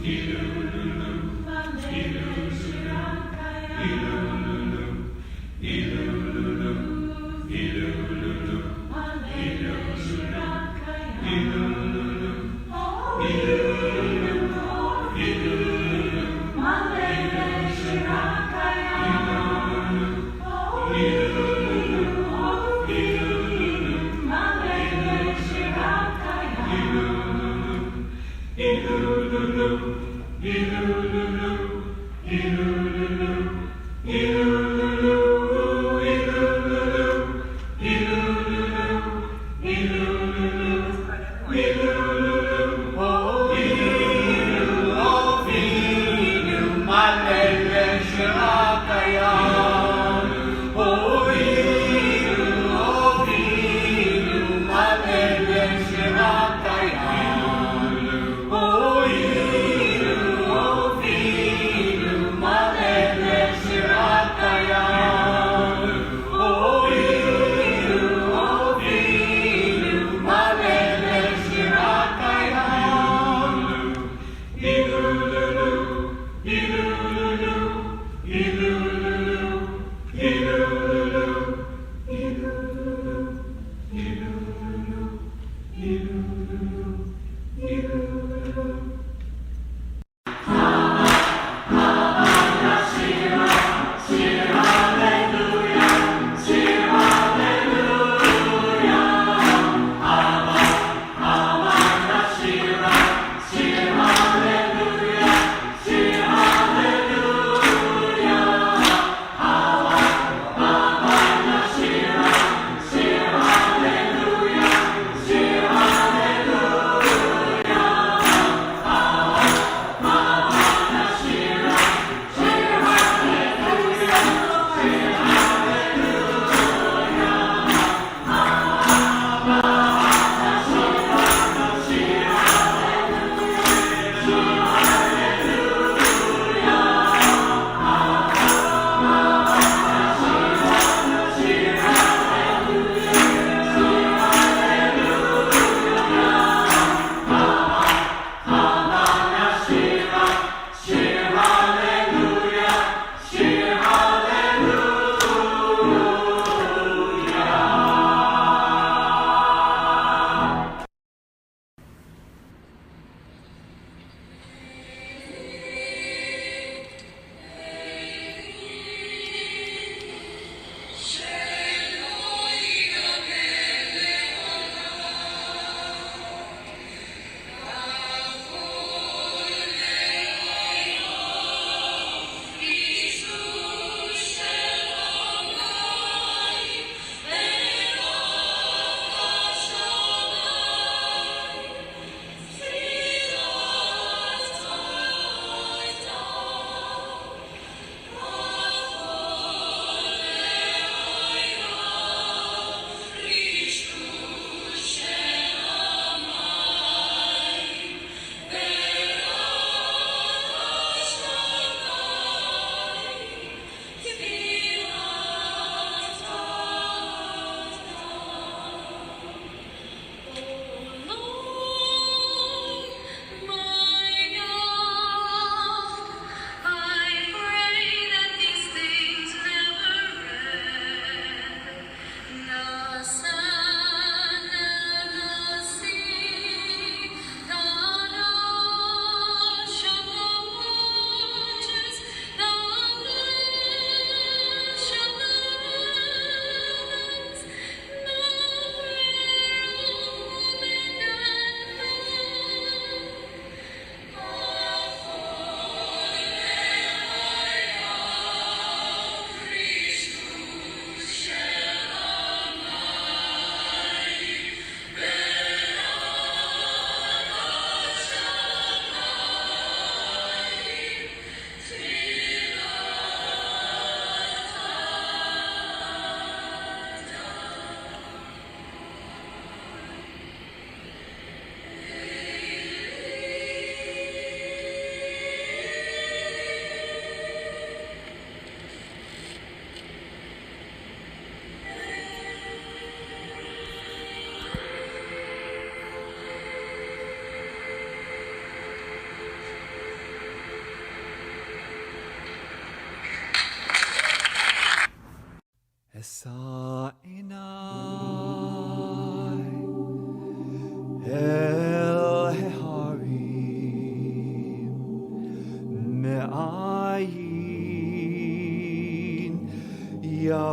Shira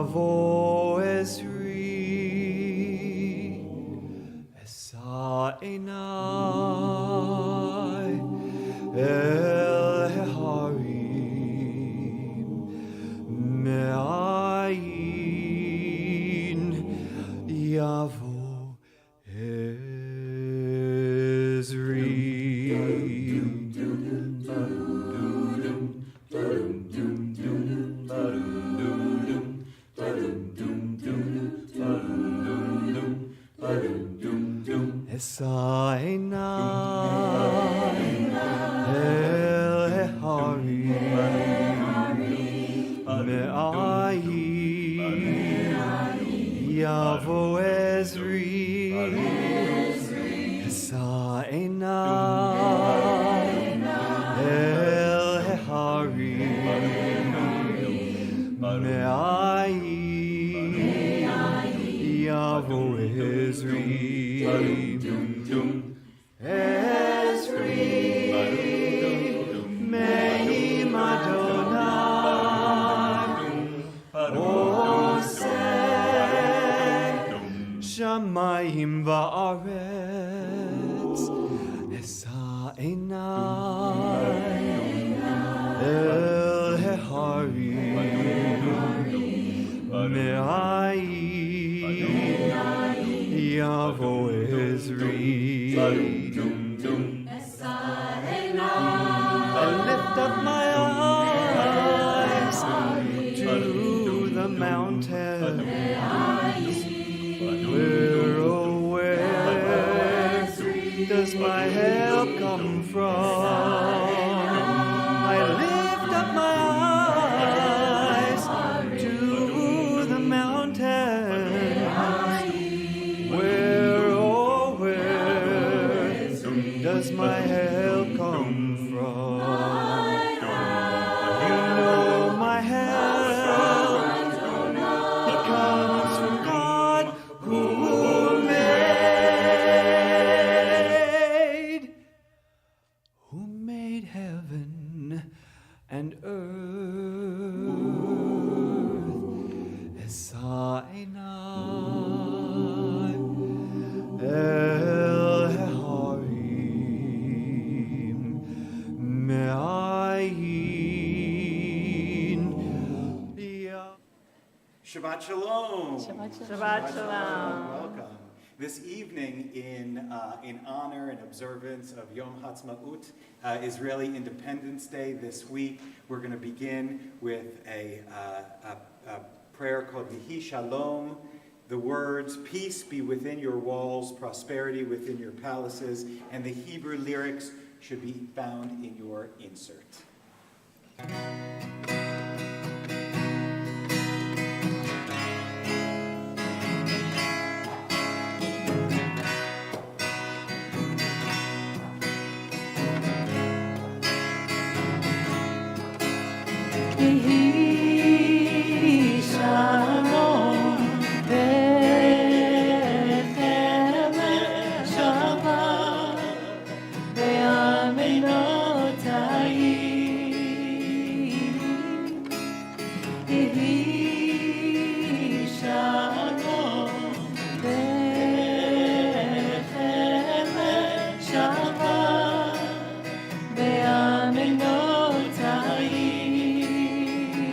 Yavo Ezri Esa Enai El Harim Me'ayin Yavo Ezri. Esa Enai El Harim Me'ayin Yavo Ezri Esa Enai El Harim Me'ayin Yavo Ezri Ezri Me'im Adonai Oseh Shamayim Va'aretz Esa Enai El Harim Me'ayin Yavo Ezri. I lift up my eyes to the mountain. Where does my help come from? I lift up my eyes to the mountain. Does my help come from? You know my help, it comes from God who made heaven and earth. Esa Enai El Harim Me'ayin. Shabbat Shalom. Shabbat Shalom. Welcome. This evening, in honor and observance of Yom Ha'atzmaut, Israeli Independence Day this week, we're going to begin with a prayer called Yehi Shalom. The words, peace be within your walls, prosperity within your palaces, and the Hebrew lyrics should be found in your insert. Yehi Shalom Bechem Shabbat Be'amenotayim. Yehi Shalom Bechem Shabbat Be'amenotayim.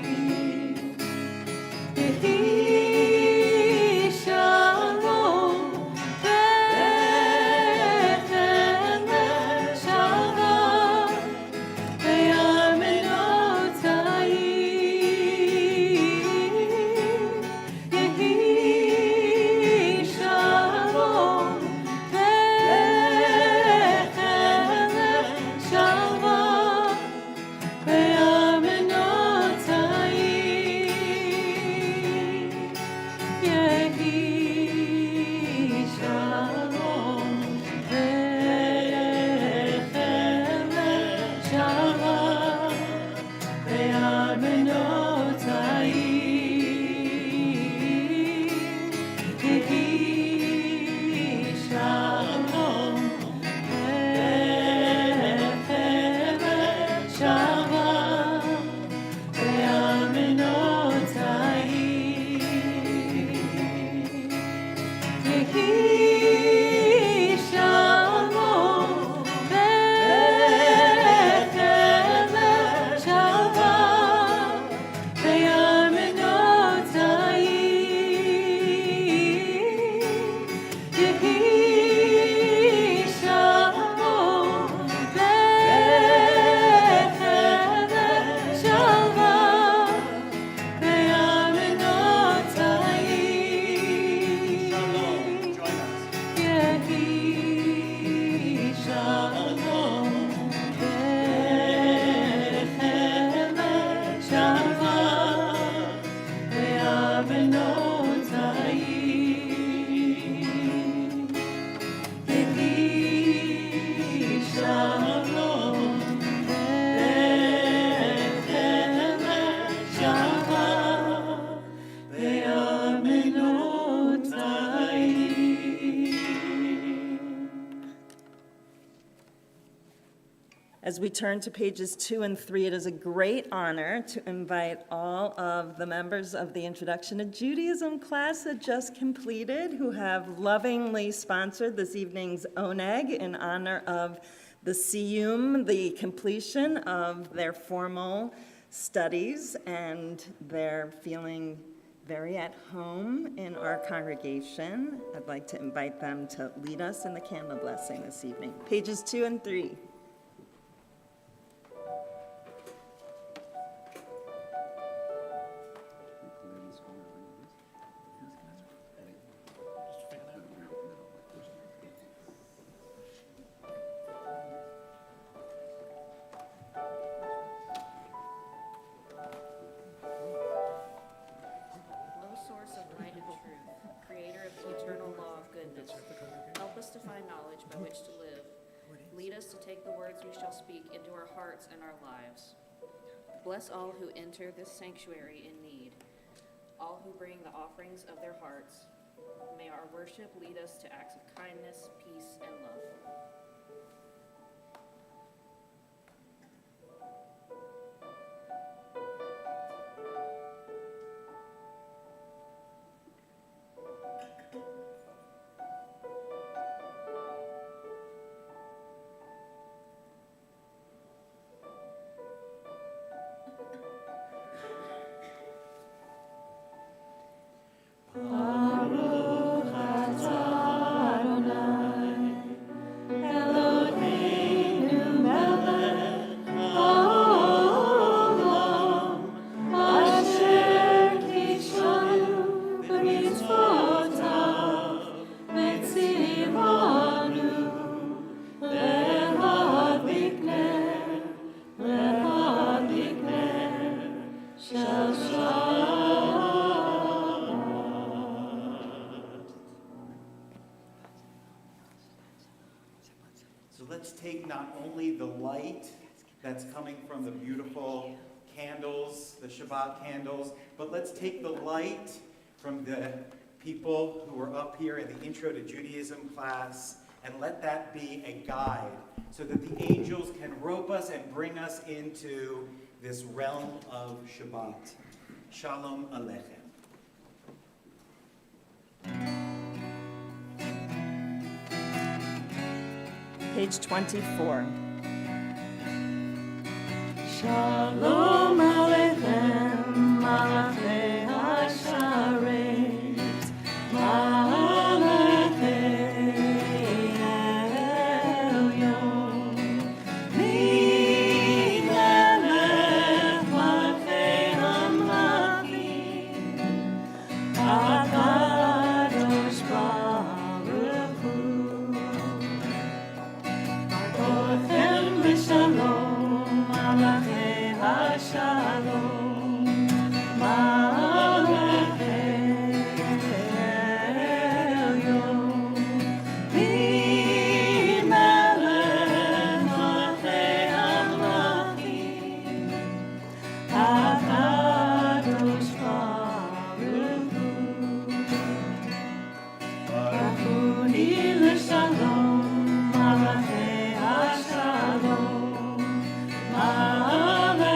As we turn to pages 2 and 3, it is a great honor to invite all of the members of the Introduction to Judaism class that just completed, who have lovingly sponsored this evening's oneg in honor of the siyum, the completion of their formal studies, and they're feeling very at home in our congregation. I'd like to invite them to lead us in the candle blessing this evening. Pages 2 and 3. Bless all who enter this sanctuary in need, all who bring the offerings of their hearts. May our worship lead us to acts of kindness, peace, and love. Let's take not only the light that's coming from the beautiful candles, the Shabbat candles, but let's take the light from the people who are up here in the Intro to Judaism class, and let that be a guide so that the angels can rope us and bring us into this realm of Shabbat. Shalom Aleichem. Page 24. Shalom Aleichem, Malachei Hasharet, Malachei Elyon, Melech Malachei Hamlachim, HaKadosh Baruch Hu. Orchem v'shalom, Malachei HaShalom, Malachei Elyon, Melech Malachei Hamlachim, HaKadosh Baruch Hu. Barachuni l'shalom, Malachei HaShalom, Malachei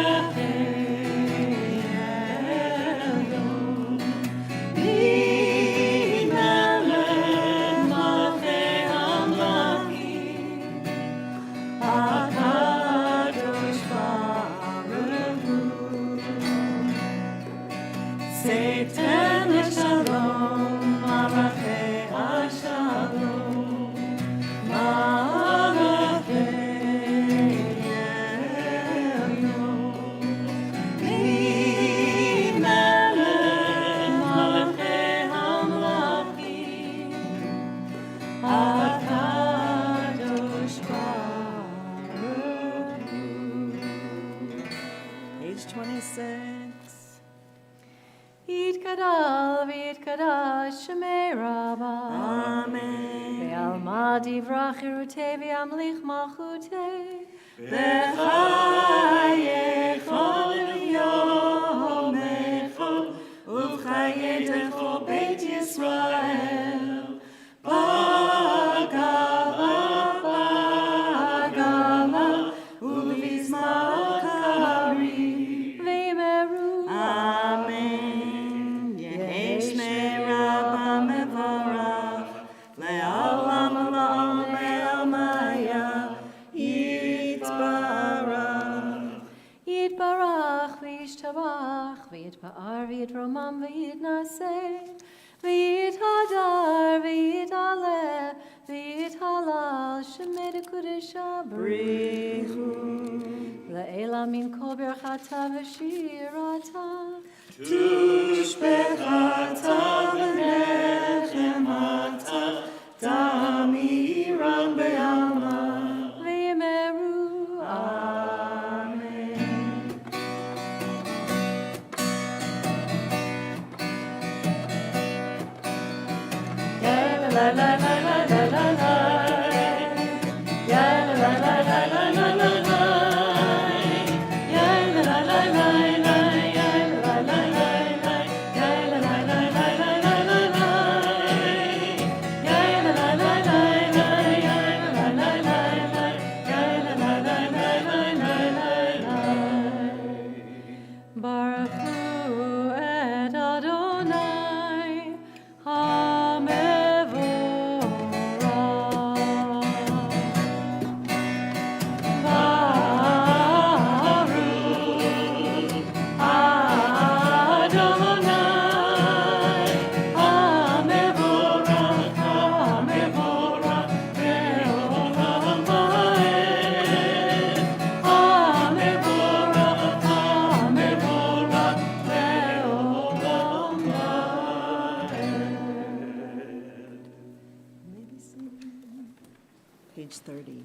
Elyon, Melech Malachei Hamlachim, HaKadosh Baruch Hu. Satan l'shalom, Malachei HaShalom, Malachei Elyon, Melech Malachei Hamlachim, HaKadosh Baruch Hu. Page 26. Yitkadal v'yitkadash Shemei Rabbah. Amen. Ve'alma divrach chirutei v'yamlich malchutei. B'chayecho yomecho u'chayetecho Beit Yisrael. Bagala, bagala, ויתפאר ויתרומם ויתנשא, ויתהדר ויתעלה, ויתהלל שמי דקודשה בריחו. לאלה מן כל ברכתה ושירתה, תושבחתה ונחמתה, תמירם בעלמא, ויאמרו אמן. La la la la la la la, la la la la la la la la, la la la la la, la la la la la, la la la la la la la, la la la la la la, la la la la la. Baruch Hu et Adonai, Page 30.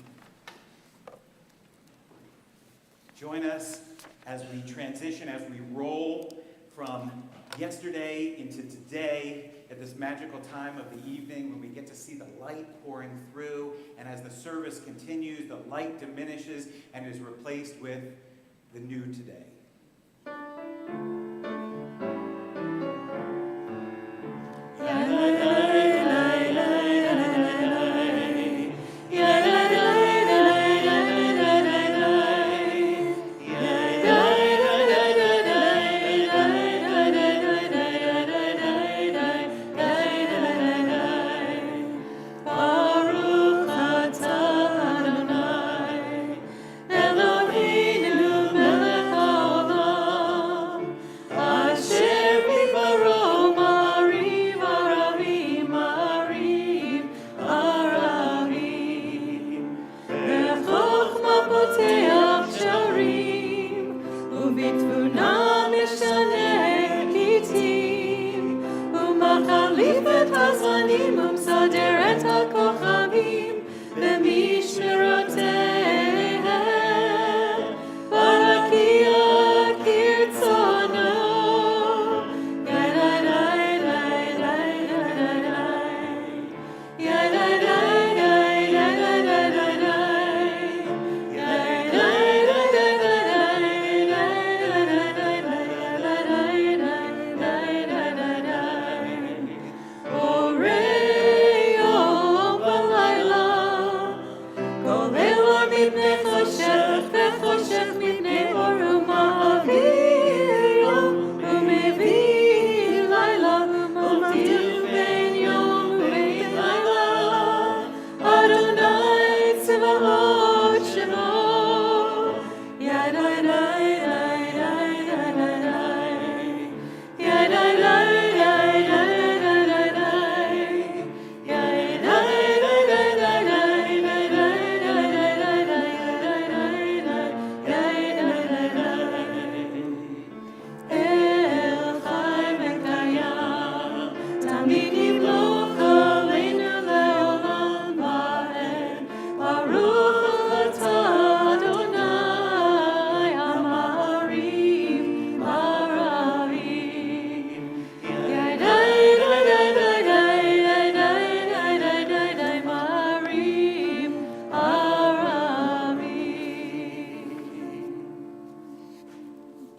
Join us as we transition, as we roll from yesterday into today at this magical time of the evening when we get to see the light pouring through. And as the service continues, the light diminishes and is replaced with the new today.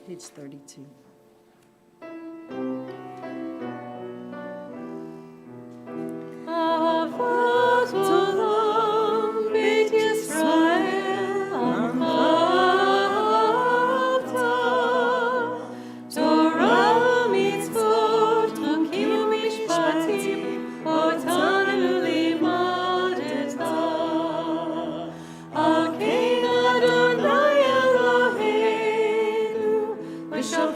Page 32. Shall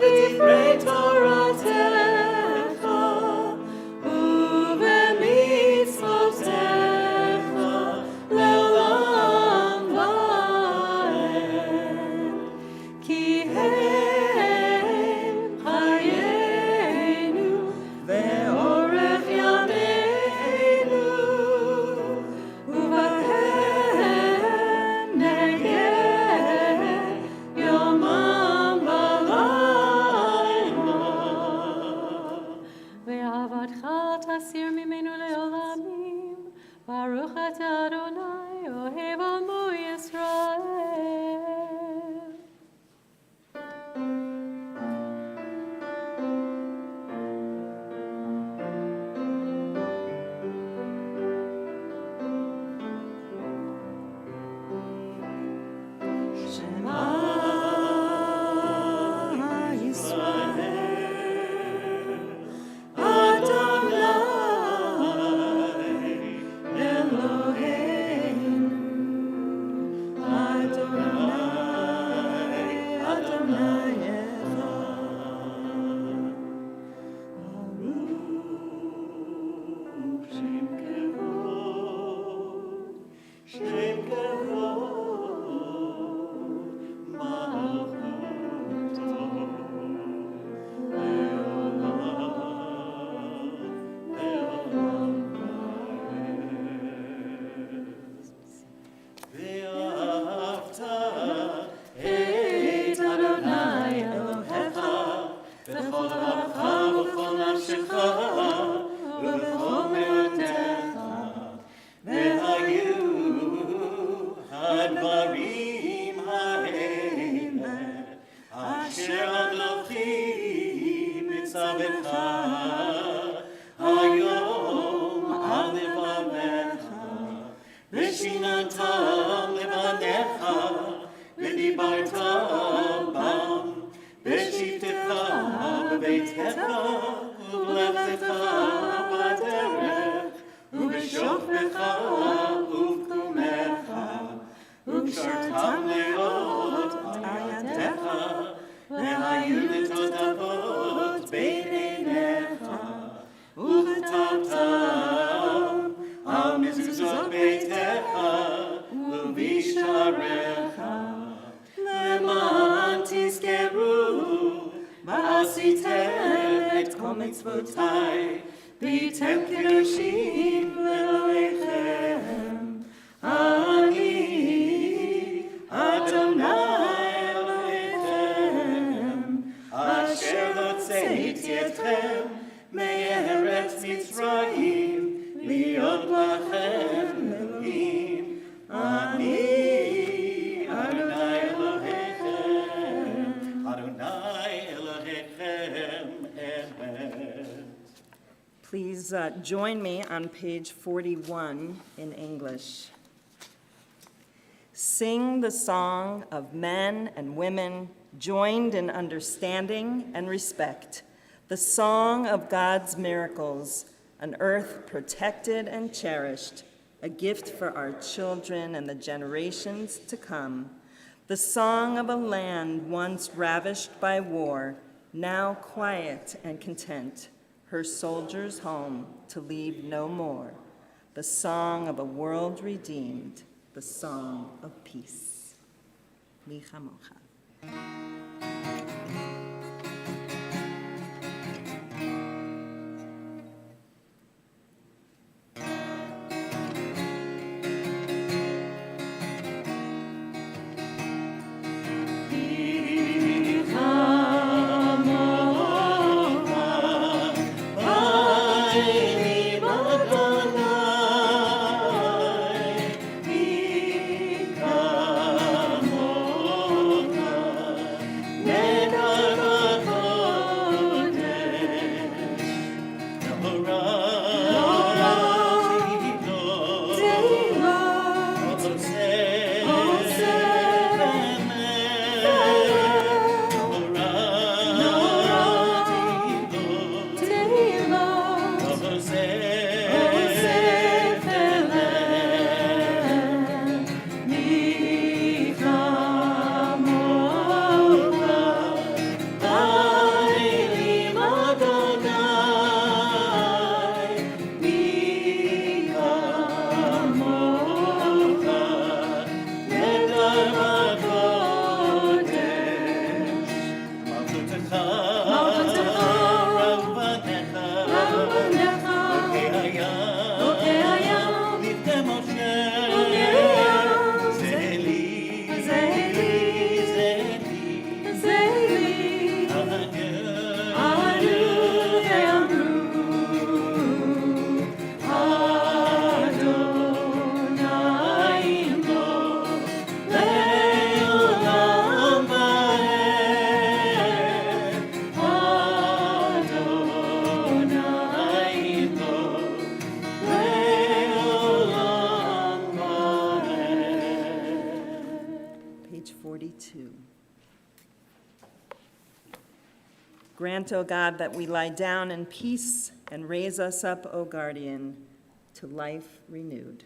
בדברי תורתך ובמצוותיך לעולם ועד. כי הם חיינו ואורך ימינו, ובהם נגד יומם ולילה. ואהבתך תסיר ממנו לעולמים, ברוך אתה אדוני אוהב עמו ישראל. Shema Yisrael, Adonai Eloheinu, Adonai, Adonai Echad. Baruch Shem Kevod, Shem Kevod, Malchuto, Leolam, Leolam Vaed. ואהבת את אדוני אלוהיך בכל לבבך ובכל נפשך ובכל מאודך. והיו הדברים האלה אשר אנוכי מצווך היום על לבביך, ושיננתם לבניך ודיברת בם בשבתך בביתך ובלכתך בדרך ובשוכבך ובקומך, וקשרתם לראות את ידיך והיו לטוטפות בין עיניך, וכתבתם על מזוזות ביתך ובשעריך, למען תזכרו ועשיתם את כל מצוותיי, והייתם קדושים לאלוהיכם. אני אדוני אלוהיכם, אשר הוצאתי אתכם מארץ מצרים, להיות לכם אלוהים. אני אדוני אלוהיכם, אדוני אלוהיכם אמת. Please join me on page 41 in English. Sing the song of men and women joined in understanding and respect, the song of God's miracles, an earth protected and cherished, a gift for our children and the generations to come, the song of a land once ravished by war, now quiet and content, her soldiers home to leave no more, the song of a world redeemed, the song of peace. Mi chamocha. Page 42. Grant, O God, that we lie down in peace and raise us up, O guardian, to life renewed.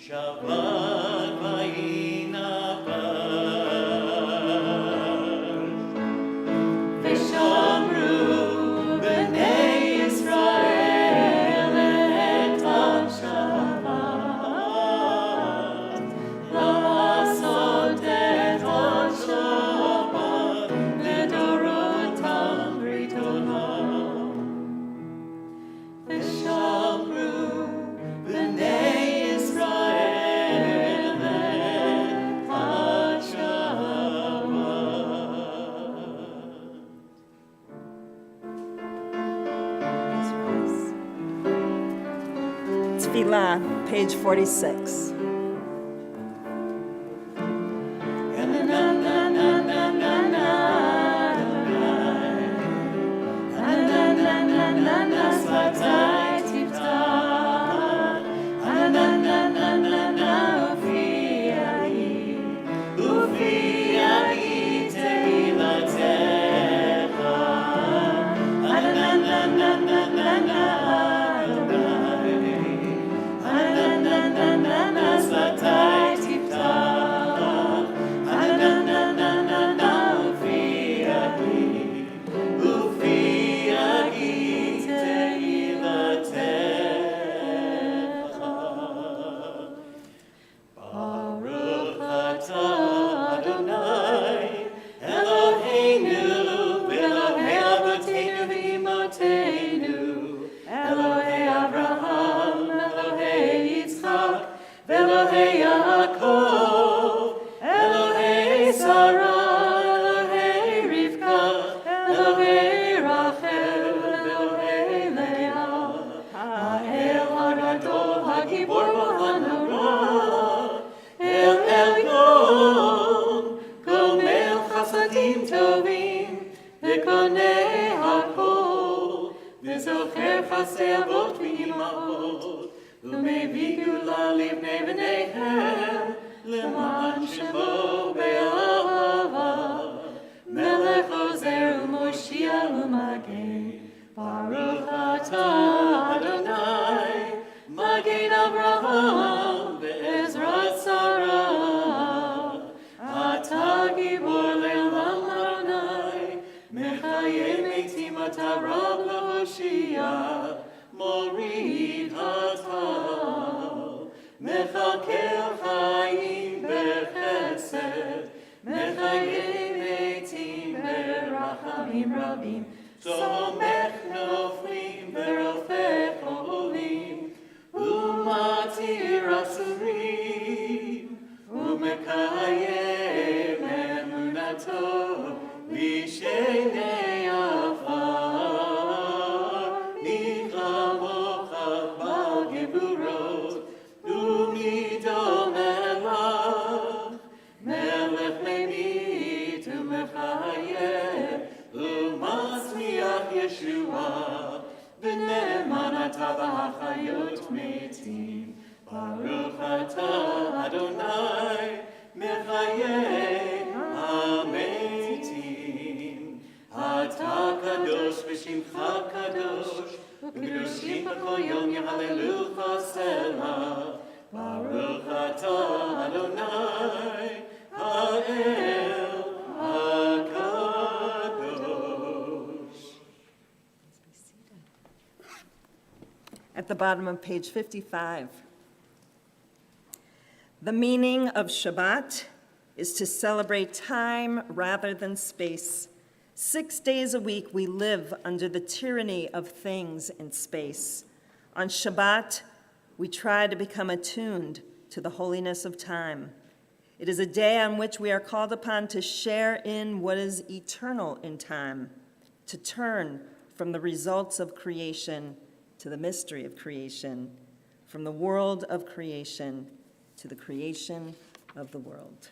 Shabbat. Tefillah, page 46. At the bottom of page 55. The meaning of Shabbat is to celebrate time rather than space. 6 days a week, we live under the tyranny of things in space. On Shabbat, we try to become attuned to the holiness of time. It is a day on which we are called upon to share in what is eternal in time, to turn from the results of creation to the mystery of creation, from the world of creation to the creation of the world.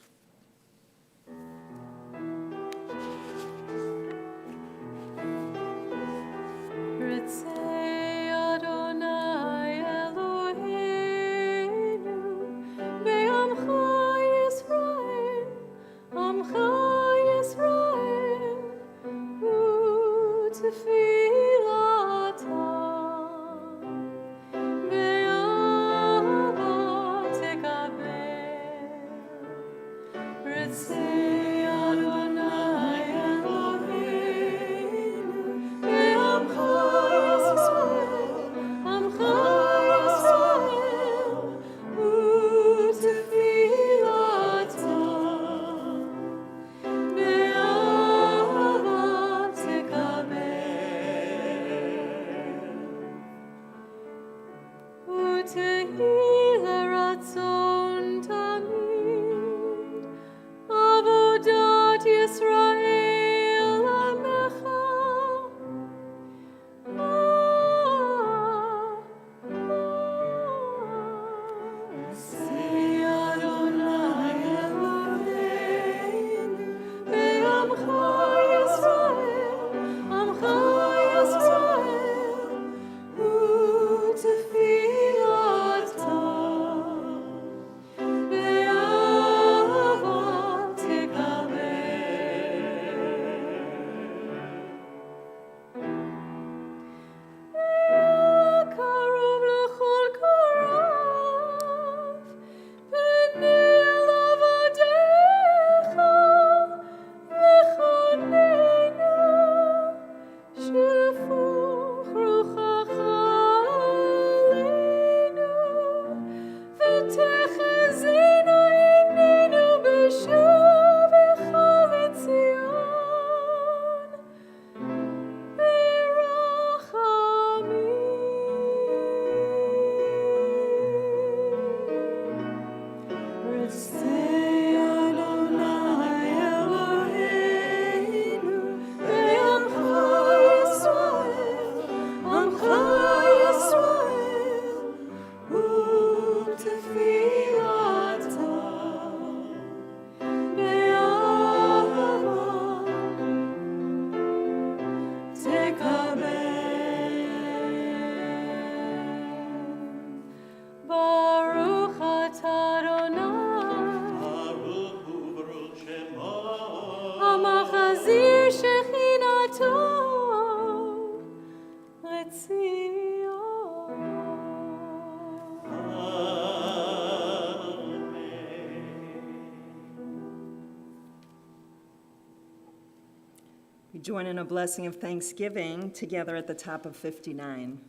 We join in a blessing of thanksgiving together at the top of 59.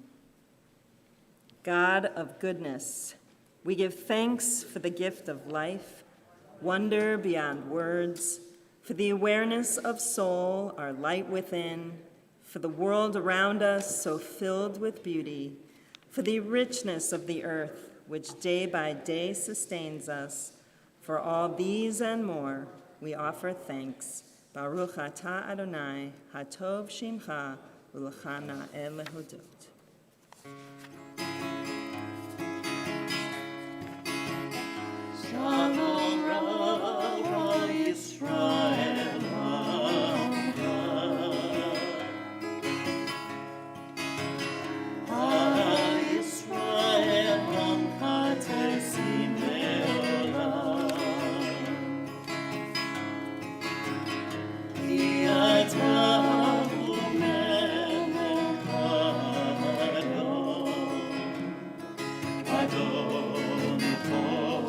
God of goodness, we give thanks for the gift of life, wonder beyond words, for the awareness of soul, our light within, for the world around us so filled with beauty, for the richness of the earth, which day by day sustains us. For all these and more, we offer thanks. Baruch atah Adonai, hatov shimcha, u'lechana el lehodot. Shalom Rabbi Yisrael Ha-Yisrael Amcha Tesim Le'olam Ki Ata Hu Melech Adon Adon Kol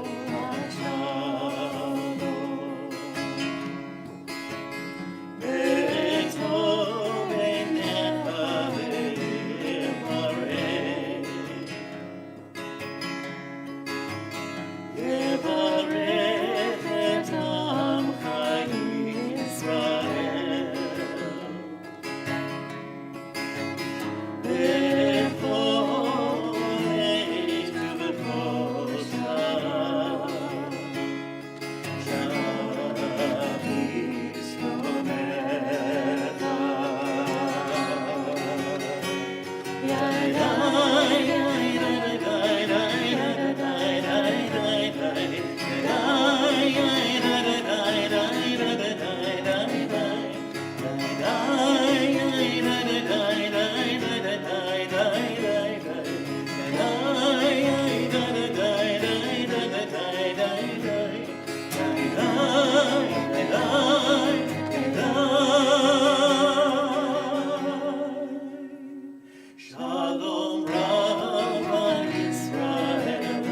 Shalom Rabbi Yisrael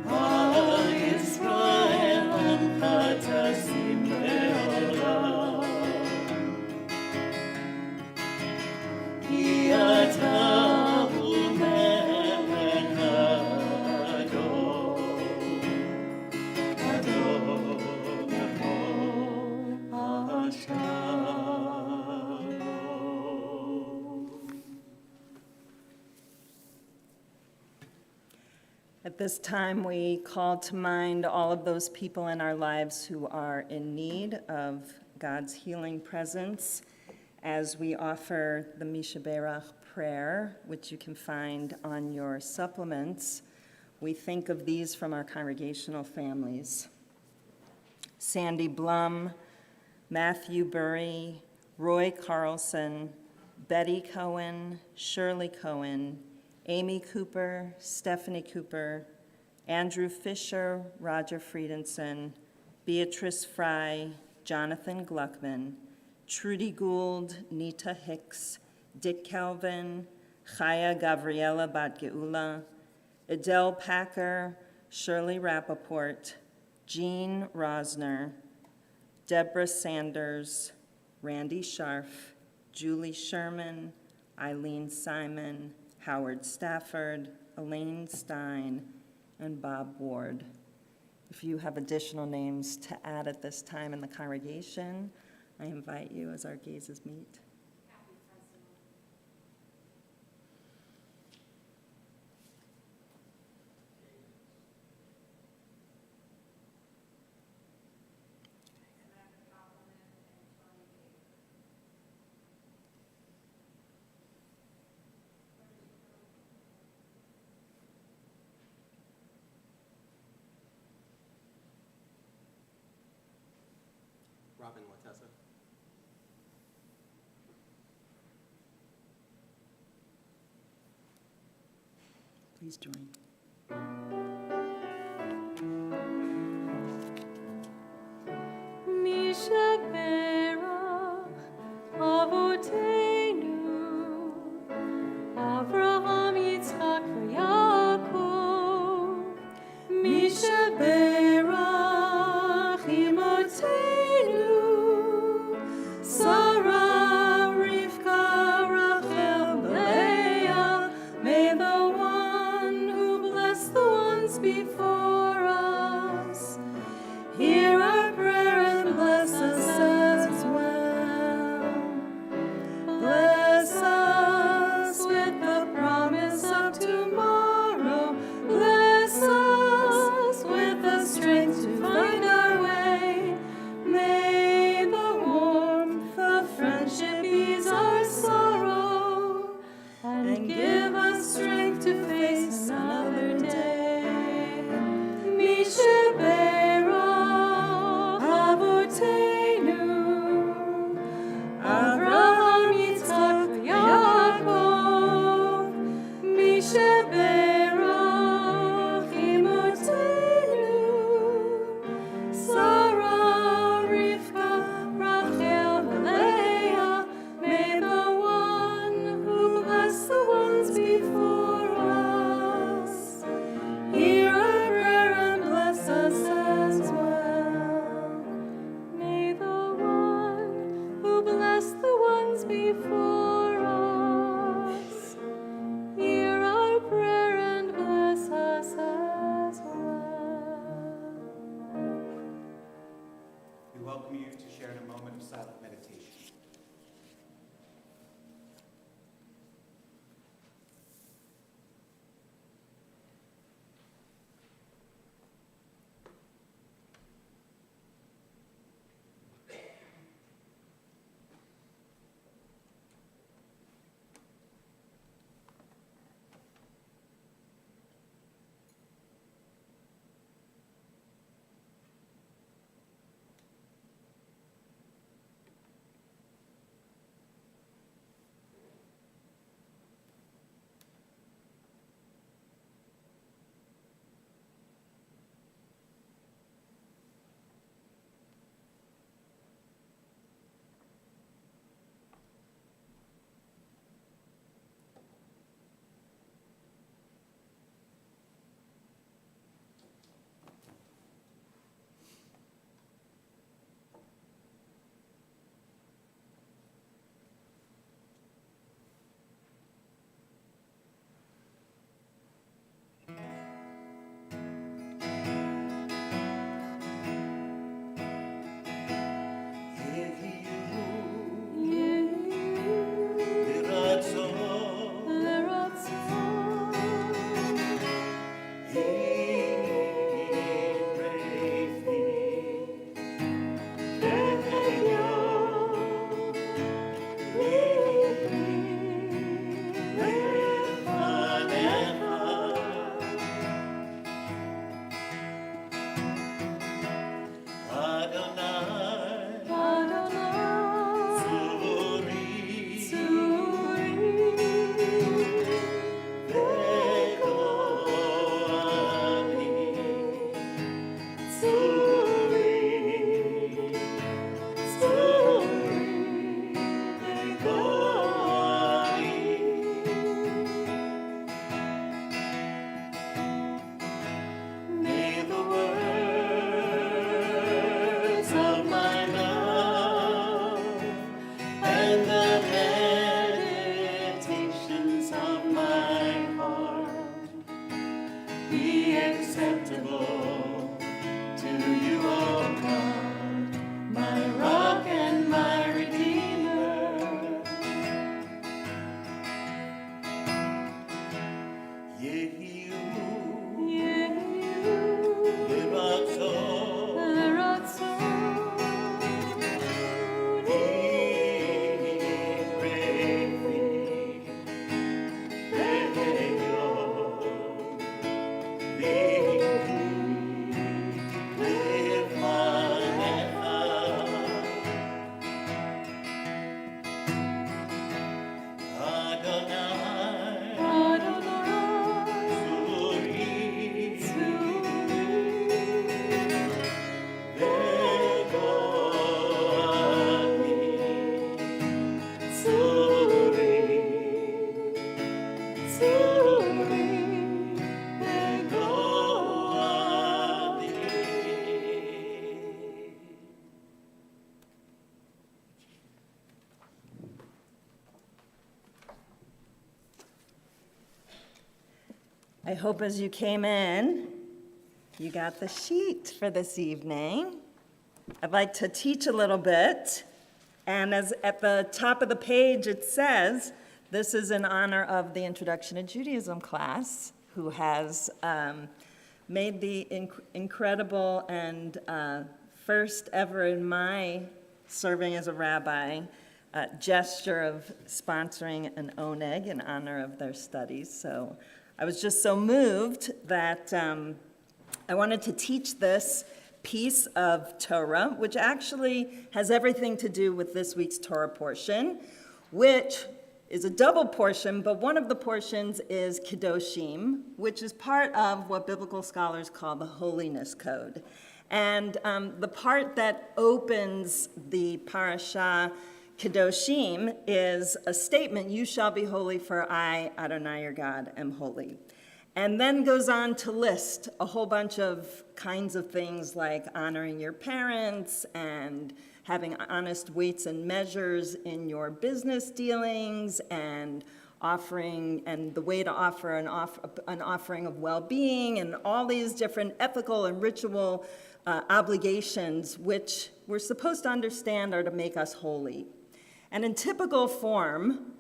Ha-Yisrael Amcha Tesim Le'olam Ki Ata Hu Melech Adon Adon Shalom. At this time, we call to mind all of those people in our lives who are in need of God's healing presence as we offer the Misha Berach prayer, which you can find on your supplements. We think of these from our congregational families. Sandy Blum, Matthew Burry, Roy Carlson, Betty Cohen, Shirley Cohen, Amy Cooper, Stephanie Cooper, Andrew Fisher, Roger Friedenson, Beatrice Fry, Jonathan Gluckman, Trudy Gould, Nita Hicks, Dick Calvin, Chaya Gabriela Bat Geula, Adele Packer, Shirley Rappaport, Jean Rosner, Deborah Sanders, Randy Scharf, Julie Sherman, Eileen Simon, Howard Stafford, Elaine Stein, and Bob Ward. If you have additional names to add at this time in the congregation, I invite you as our gazes meet. Robin Latessa. Please join. Misha Berach Avoteinu Avraham Yitzchak Yaakov Misha Berach I hope as you came in, you got the sheet for this evening. I'd like to teach a little bit, and as at the top of the page it says, this is in honor of the Introduction to Judaism class, who has made the incredible and first ever in my serving as a rabbi gesture of sponsoring an oneg in honor of their studies. So I was just so moved that I wanted to teach this piece of Torah, which actually has everything to do with this week's Torah portion, which is a double portion, but one of the portions is Kedoshim, which is part of what biblical scholars call the Holiness Code. And the part that opens the parasha Kedoshim is a statement, "You shall be holy, for I, Adonai your God, am holy." And then goes on to list a whole bunch of kinds of things like honoring your parents and having honest weights and measures in your business dealings and offering, and the way to offer an offering of well-being, and all these different ethical and ritual obligations which we're supposed to understand are to make us holy. And in typical form,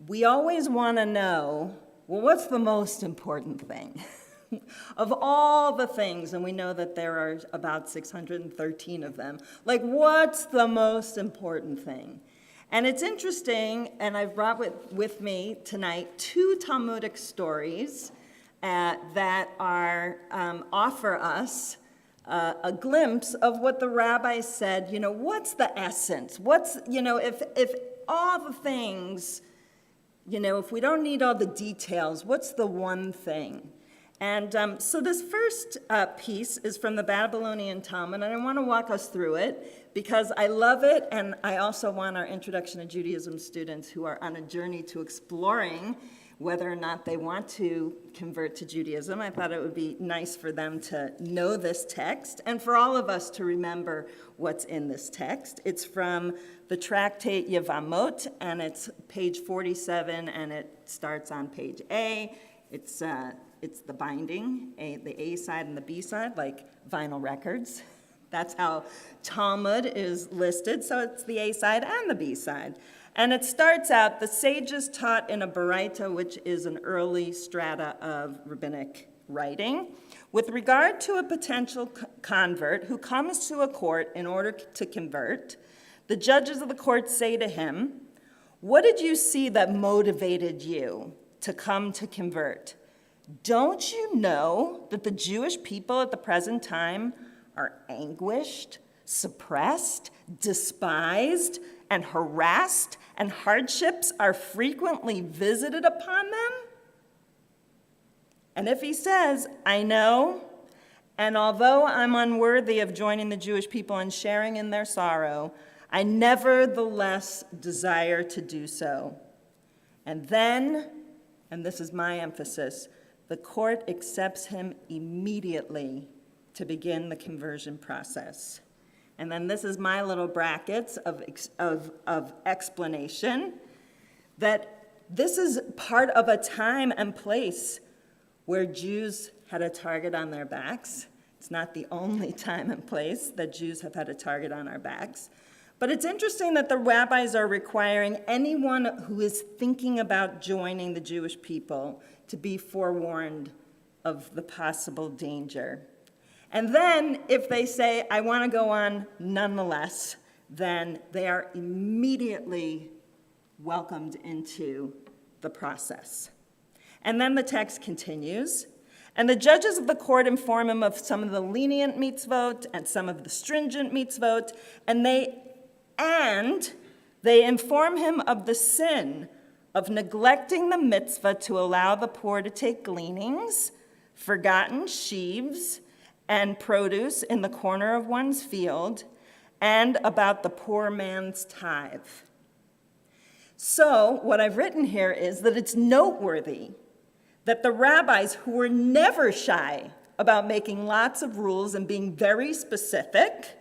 we always want to know, well, what's the most important thing? Of all the things, and we know that there are about 613 of them, like what's the most important thing? And it's interesting, and I've brought with me tonight 2 Talmudic stories that are offer us a glimpse of what the rabbi said, what's the essence? What's, if all the things, if we don't need all the details, what's the one thing? And so this first piece is from the Babylonian Talmud, and I want to walk us through it because I love it, and I also want our Introduction to Judaism students who are on a journey to exploring whether or not they want to convert to Judaism. I thought it would be nice for them to know this text and for all of us to remember what's in this text. It's from the tractate Yevamot, and it's page 47, and it starts on page A. It's the binding, the A side and the B side, like vinyl records. That's how Talmud is listed, so it's the A side and the B side. And it starts out, the sages taught in a Baraita, which is an early strata of rabbinic writing, with regard to a potential convert who comes to a court in order to convert, the judges of the court say to him, "What did you see that motivated you to come to convert? Don't you know that the Jewish people at the present time are anguished, suppressed, despised, and harassed, and hardships are frequently visited upon them?" And if he says, "I know, and although I'm unworthy of joining the Jewish people and sharing in their sorrow, I nevertheless desire to do so." And then, and this is my emphasis, the court accepts him immediately to begin the conversion process. And then this is my little brackets of explanation, that this is part of a time and place where Jews had a target on their backs. It's not the only time and place that Jews have had a target on our backs. But it's interesting that the rabbis are requiring anyone who is thinking about joining the Jewish people to be forewarned of the possible danger. And then if they say, "I want to go on nonetheless," then they are immediately welcomed into the process. And then the text continues, and the judges of the court inform him of some of the lenient mitzvot and some of the stringent mitzvot, and they inform him of the sin of neglecting the mitzvah to allow the poor to take gleanings, forgotten sheaves, and produce in the corner of one's field, and about the poor man's tithe. So what I've written here is that it's noteworthy that the rabbis, who were never shy about making lots of rules and being very specific,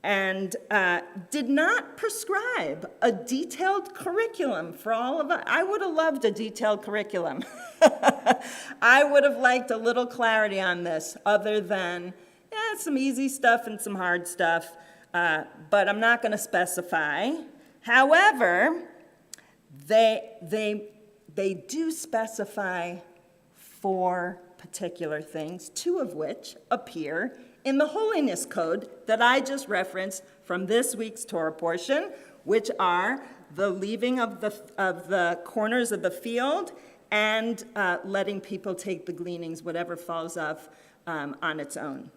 and did not prescribe a detailed curriculum for all of us. I would have loved a detailed curriculum. I would have liked a little clarity on this, other than some easy stuff and some hard stuff, but I'm not going to specify. However, they do specify 4 particular things, 2 of which appear in the holiness code that I just referenced from this week's Torah portion, which are the leaving of the corners of the field and letting people take the gleanings, whatever falls off on its own.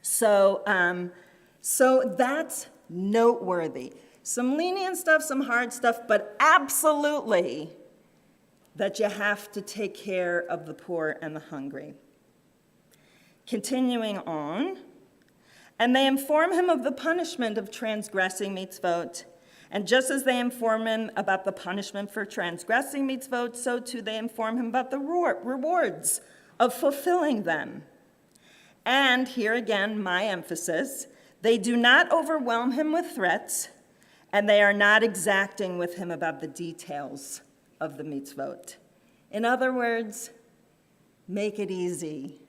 So that's noteworthy. Some lenient stuff, some hard stuff, but absolutely that you have to take care of the poor and the hungry. Continuing on, and they inform him of the punishment of transgressing mitzvot. And just as they inform him about the punishment for transgressing mitzvot, so too they inform him about the rewards of fulfilling them. And here again, my emphasis, they do not overwhelm him with threats, and they are not exacting with him about the details of the mitzvot. In other words, make it easy.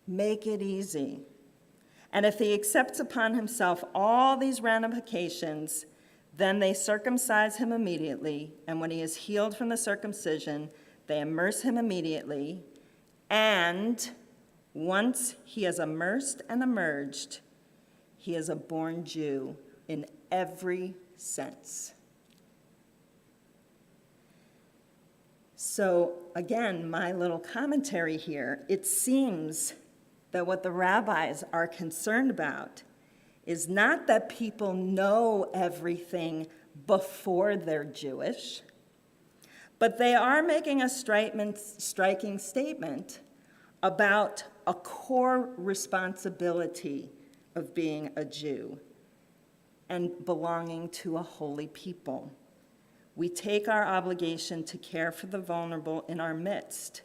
Make it easy. And if he accepts upon himself all these ramifications, then they circumcise him immediately, and when he is healed from the circumcision, they immerse him immediately, and once he is immersed and emerged, he is a born Jew in every sense. So again, my little commentary here, it seems that what the rabbis are concerned about is not that people know everything before they're Jewish, but they are making a striking statement about a core responsibility of being a Jew and belonging to a holy people. We take our obligation to care for the vulnerable in our midst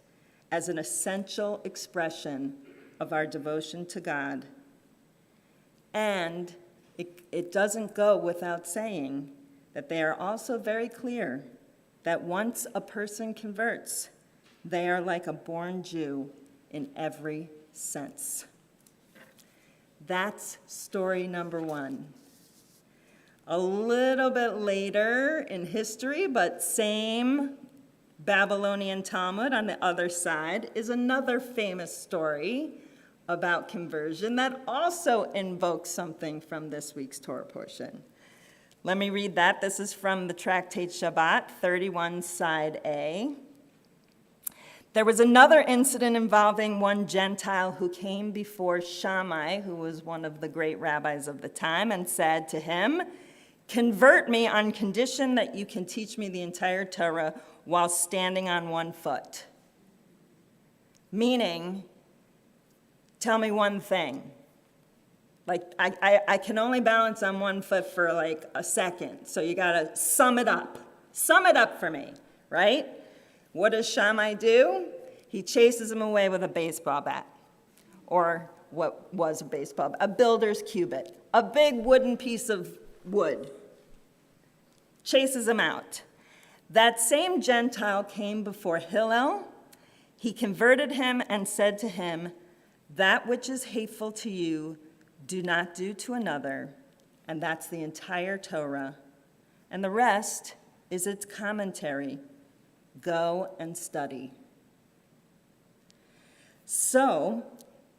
as an essential expression of our devotion to God. And it doesn't go without saying that they are also very clear that once a person converts, they are like a born Jew in every sense. That's story number 1. A little bit later in history, but same Babylonian Talmud on the other side, is another famous story about conversion that also invokes something from this week's Torah portion. Let me read that. This is from the tractate Shabbat, 31, side A. There was another incident involving one Gentile who came before Shammai, who was one of the great rabbis of the time, and said to him, "Convert me on condition that you can teach me the entire Torah while standing on one foot." Meaning, tell me one thing. Like, I can only balance on one foot for like a second, so you gotta sum it up. Sum it up for me, right? What does Shammai do? He chases him away with a baseball bat, or what was a baseball bat, a builder's cubit, a big wooden piece of wood. Chases him out. That same Gentile came before Hillel. He converted him and said to him, "That which is hateful to you, do not do to another." And that's the entire Torah. And the rest is its commentary. Go and study. So,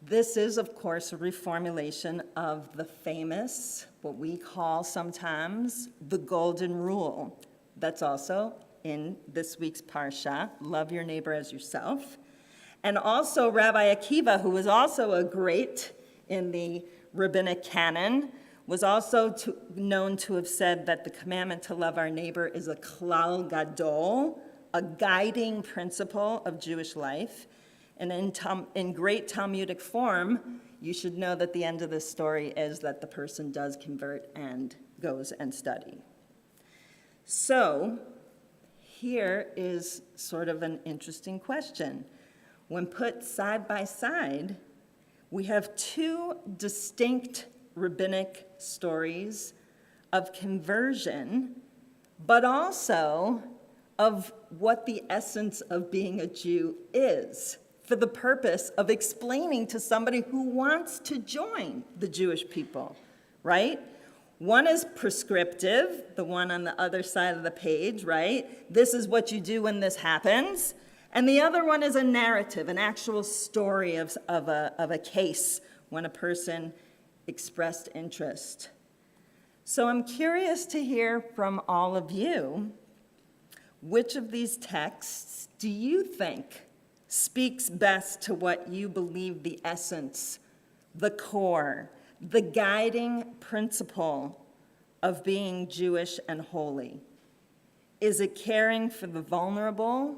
this is, of course, a reformulation of the famous, what we call sometimes, the Golden Rule. That's also in this week's Parsha, love your neighbor as yourself. And also Rabbi Akiva, who was also a great in the rabbinic canon, was also known to have said that the commandment to love our neighbor is a klal gadol, a guiding principle of Jewish life. And in great Talmudic form, you should know that the end of this story is that the person does convert and goes and study. So here is sort of an interesting question. When put side by side, we have two distinct rabbinic stories of conversion, but also of what the essence of being a Jew is, for the purpose of explaining to somebody who wants to join the Jewish people, right? One is prescriptive, the one on the other side of the page, right? This is what you do when this happens. And the other one is a narrative, an actual story of a case when a person expressed interest. So I'm curious to hear from all of you, which of these texts do you think speaks best to what you believe the essence, the core, the guiding principle of being Jewish and holy? Is it caring for the vulnerable,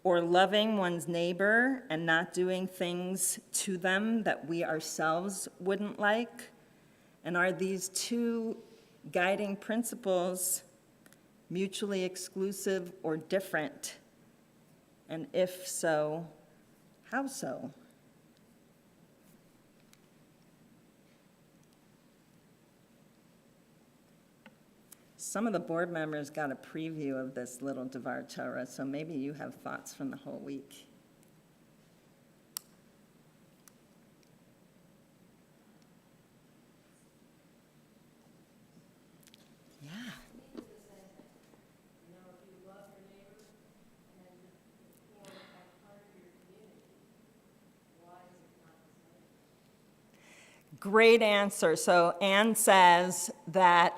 or loving one's neighbor and not doing things to them that we ourselves wouldn't like? And are these two guiding principles mutually exclusive or different? And if so, how so? Some of the board members got a preview of this little Devar Torah, so maybe you have thoughts from the whole week. Yeah. Great answer. So Anne says that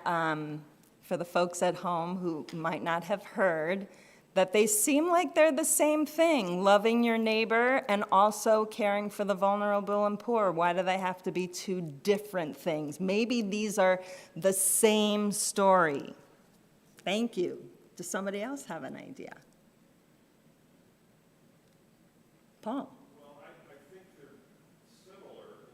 for the folks at home who might not have heard, that they seem like they're the same thing, loving your neighbor and also caring for the vulnerable and poor. Why do they have to be two different things? Maybe these are the same story. Thank you. Does somebody else have an idea? Paul? Well, I think they're similar,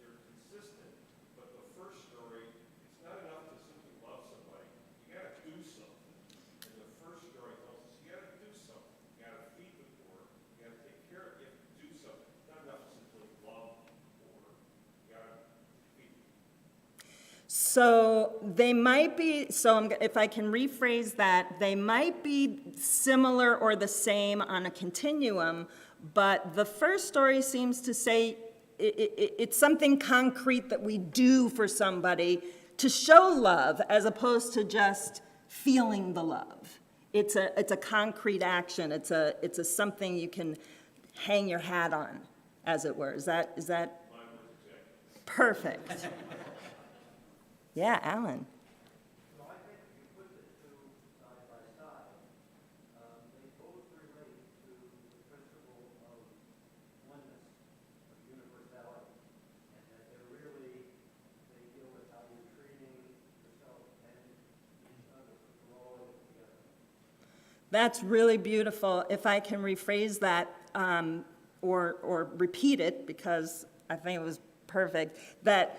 they're consistent, but the first story, it's not enough to simply love somebody. You gotta do something. And the first story tells us you gotta do something. You gotta feed the poor, you gotta take care of, you have to do something. It's not enough to simply love the poor. You gotta feed them. So they might be, if I can rephrase that, they might be similar or the same on a continuum, but the first story seems to say it's something concrete that we do for somebody to show love as opposed to just feeling the love. It's a concrete action. It's a something you can hang your hat on, as it were. Is that perfect? Yeah, Alan. So I think if you put the two side by side, they both relate to the principle of oneness, of universality, and that they deal with how you're treating yourself and each other. We're all in it together. That's really beautiful. If I can rephrase that or repeat it, because I think it was perfect, that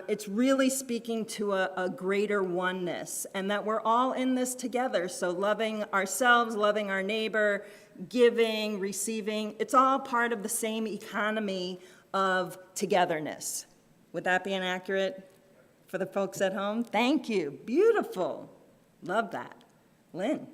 it's really speaking to a greater oneness, and that we're all in this together. So loving ourselves, loving our neighbor, giving, receiving, it's all part of the same economy of togetherness. Would that be inaccurate for the folks at home? Thank you. Beautiful. Love that. Lynn?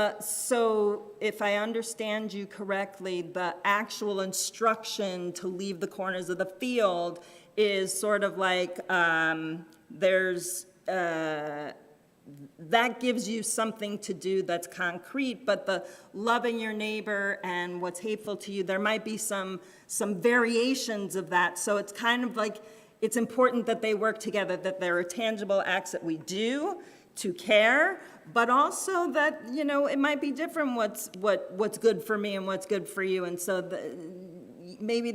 So if I understand you correctly, the actual instruction to leave the corners of the field is sort of like there's that gives you something to do that's concrete, but the loving your neighbor and what's hateful to you, there might be some variations of that. So it's kind of like, it's important that they work together, that there are tangible acts that we do to care, but also that, it might be different what's good for me and what's good for you. And so maybe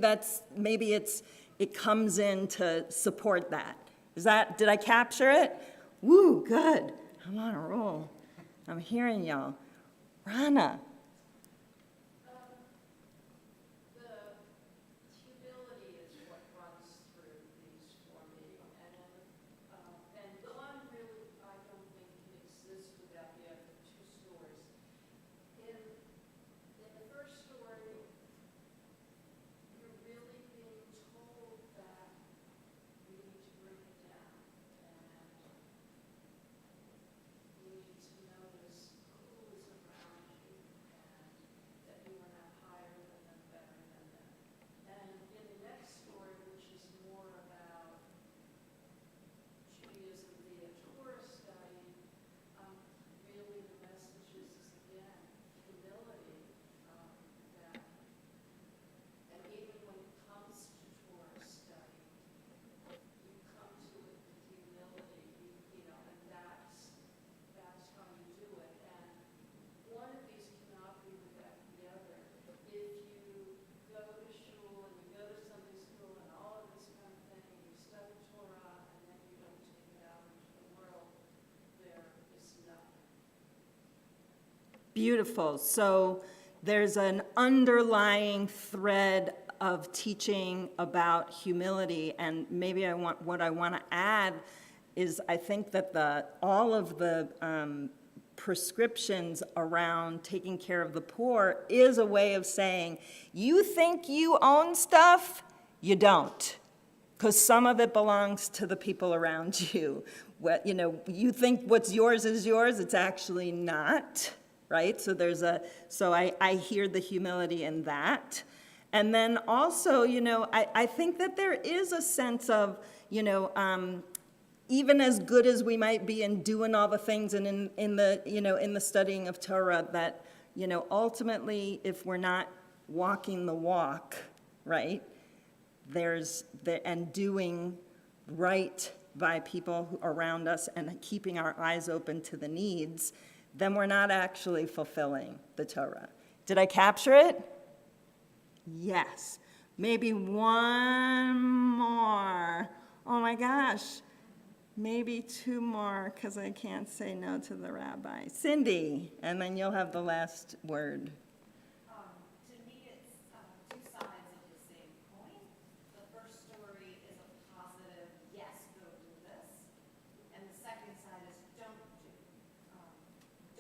it comes in to support that. Did I capture it? Woo, good. I'm on a roll. I'm hearing y'all. Rana. The humility is what runs through these for me, and one really I don't think can exist without the other two stories. In the first story, you're really being told that you need to bring it down, and you need to notice who is around you, and that you are not higher than them, better than them. And in the next story, which is more about Judaism via Torah study, really the message is again humility. That, and even when it comes to Torah study, you come to it with humility, and that's how you do it. And one of these cannot be without the other. If you go to shul and you go to Sunday school and all of this kind of thing, and you study Torah and then you don't take it out into the world, there is nothing. Beautiful. So there's an underlying thread of teaching about humility, and maybe what I want to add is I think that all of the prescriptions around taking care of the poor is a way of saying, you think you own stuff? You don't. Because some of it belongs to the people around you. You think what's yours is yours, it's actually not, right? So I hear the humility in that. And then also, I think that there is a sense of, even as good as we might be in doing all the things and in the studying of Torah, that, ultimately, if we're not walking the walk, right, and doing right by people around us and keeping our eyes open to the needs, then we're not actually fulfilling the Torah. Did I capture it? Yes. Maybe one more. Oh my gosh. Maybe two more, because I can't say no to the rabbi. Cindy, and then you'll have the last word. To me, it's two sides of the same coin. The first story is a positive, yes, go do this. And the second side is don't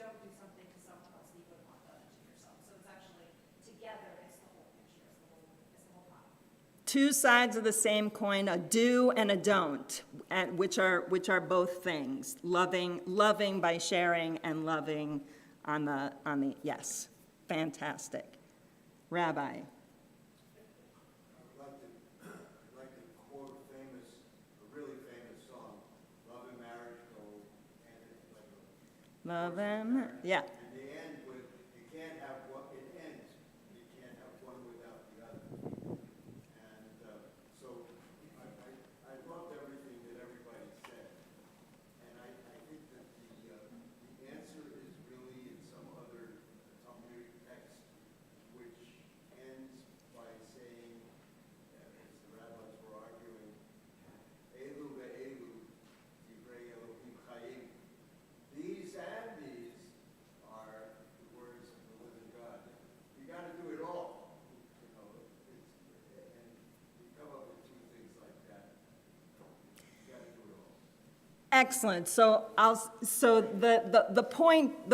do something to someone else that you wouldn't want done to yourself. So it's actually together, it's the whole picture, it's the whole pie. Two sides of the same coin, a do and a don't, which are both things. Loving by sharing and loving on the yes. Fantastic. Rabbi. I'd like to quote a really famous song, Love and Marriage Go Hand in Hand. Love and, yeah. And they end with, you can't have one, it ends, you can't have one without the other. And so I loved everything that everybody said. And I think that the answer is really in some other Talmudic text, which ends by saying, as the rabbis were arguing, Elu ve'elu, divrei Elohim chayim. These and these are the words of the living God. You got to do it all. And you come up with two things like that. You got to do it all. Excellent. So the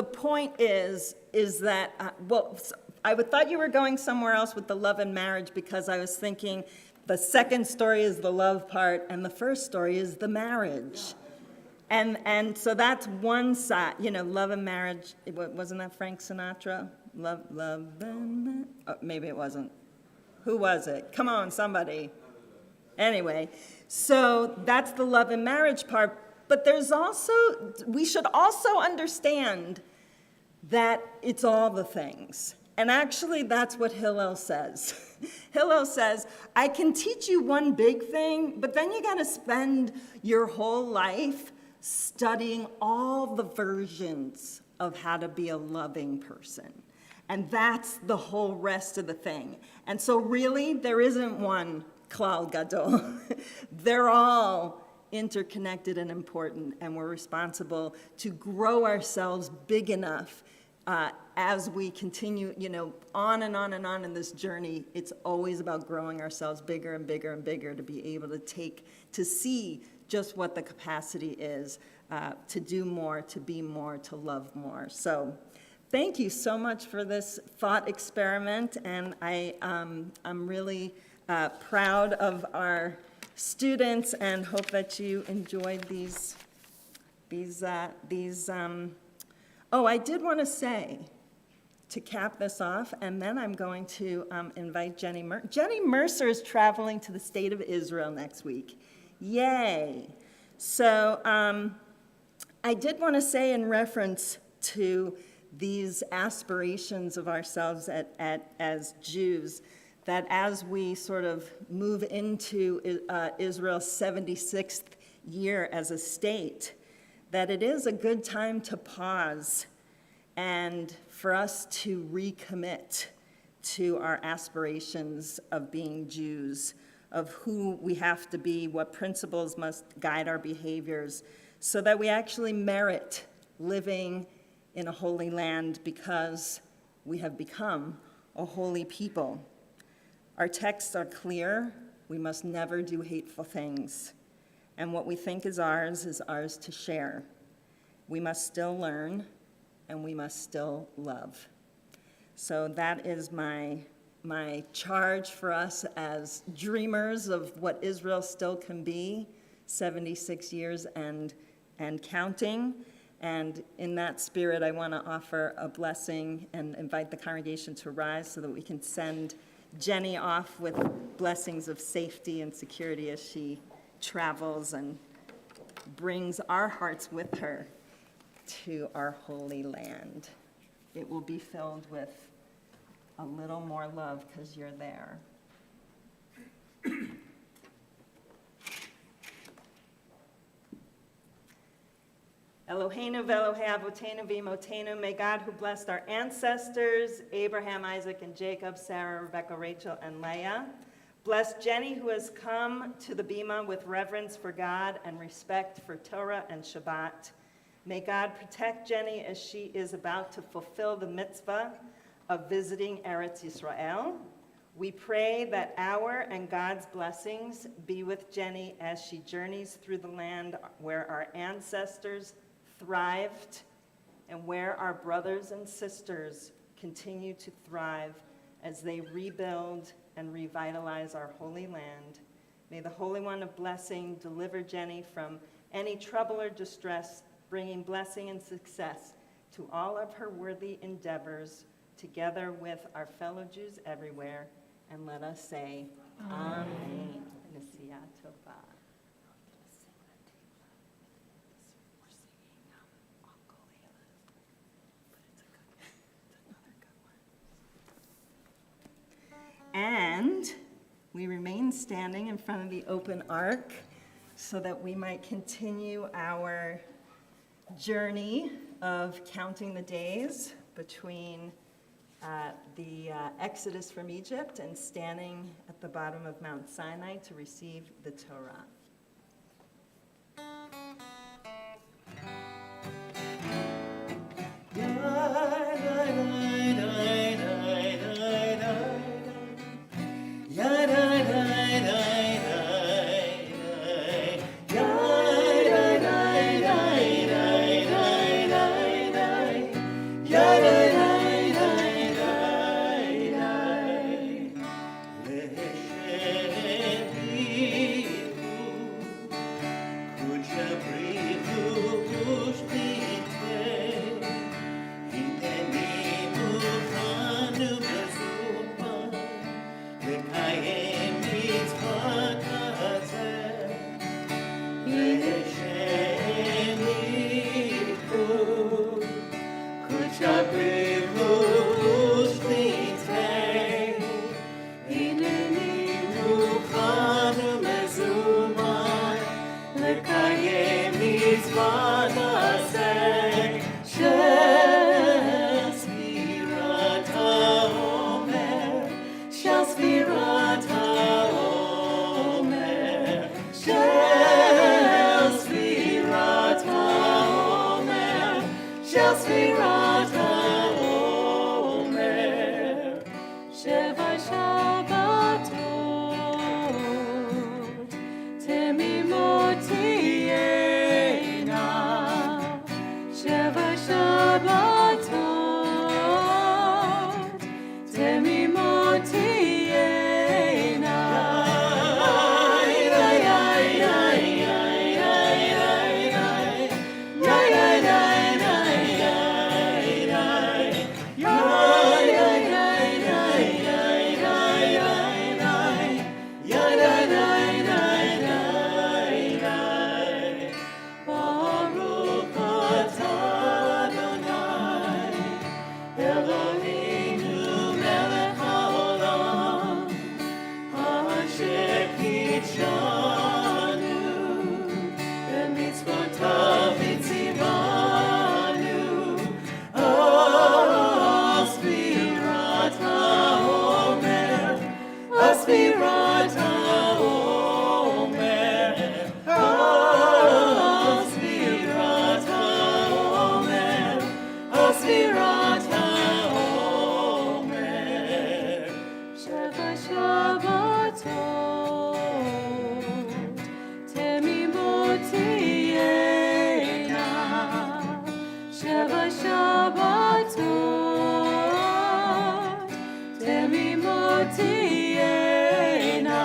point is that I thought you were going somewhere else with the love and marriage, because I was thinking the second story is the love part and the first story is the marriage. And so that's one side, love and marriage. Wasn't that Frank Sinatra? Love and maybe it wasn't. Who was it? Come on, somebody. Anyway, so that's the love and marriage part. But we should also understand that it's all the things. And actually, that's what Hillel says. Hillel says, I can teach you one big thing, but then you got to spend your whole life studying all the versions of how to be a loving person. And that's the whole rest of the thing. And so really, there isn't one klal gadol. They're all interconnected and important, and we're responsible to grow ourselves big enough as we continue, on and on and on in this journey. It's always about growing ourselves bigger and bigger and bigger to be able to see just what the capacity is to do more, to be more, to love more. So thank you so much for this thought experiment, and I'm really proud of our students and hope that you enjoyed these. Oh, I did want to say, to cap this off, and then I'm going to invite Jenny Mercer. Jenny Mercer is traveling to the state of Israel next week. Yay. So I did want to say, in reference to these aspirations of ourselves as Jews, that as we sort of move into Israel's 76th year as a state, that it is a good time to pause and for us to recommit to our aspirations of being Jews, of who we have to be, what principles must guide our behaviors, so that we actually merit living in a holy land because we have become a holy people. Our texts are clear. We must never do hateful things. And what we think is ours to share. We must still learn, and we must still love. So that is my charge for us as dreamers of what Israel still can be, 76 years and counting. And in that spirit, I want to offer a blessing and invite the congregation to rise so that we can send Jenny off with blessings of safety and security as she travels and brings our hearts with her to our holy land. It will be filled with a little more love because you're there. Eloheinu v'Elohei Avotenu v'Imotenu, may God who blessed our ancestors, Abraham, Isaac, and Jacob, Sarah, Rebecca, Rachel, and Leah, bless Jenny who has come to the Bima with reverence for God and respect for Torah and Shabbat. May God protect Jenny as she is about to fulfill the mitzvah of visiting Eretz Yisrael. We pray that our and God's blessings be with Jenny as she journeys through the land where our ancestors thrived and where our brothers and sisters continue to thrive as they rebuild and revitalize our holy land. May the Holy One of Blessing deliver Jenny from any trouble or distress, bringing blessing and success to all of her worthy endeavors, together with our fellow Jews everywhere. And let us say, Amen. Nesiya Tova. And we remain standing in front of the open ark so that we might continue our journey of counting the days between the Exodus from Egypt and standing at the bottom of Mount Sinai to receive the Torah. Sfirat HaOmer, Sheva Shabbatot, Temimot tihena, Sheva Shabbatot, Temimot tihena. Baruch atah Adonai, Eloheinu melech haolam, asher kitshanu, b'mitzvotav v'tzivanu, Sfirat HaOmer, Sfirat HaOmer, Sfirat HaOmer, Sfirat HaOmer, Sheva Shabbatot, Temimot tihena, Sheva Shabbatot, Temimot tihena.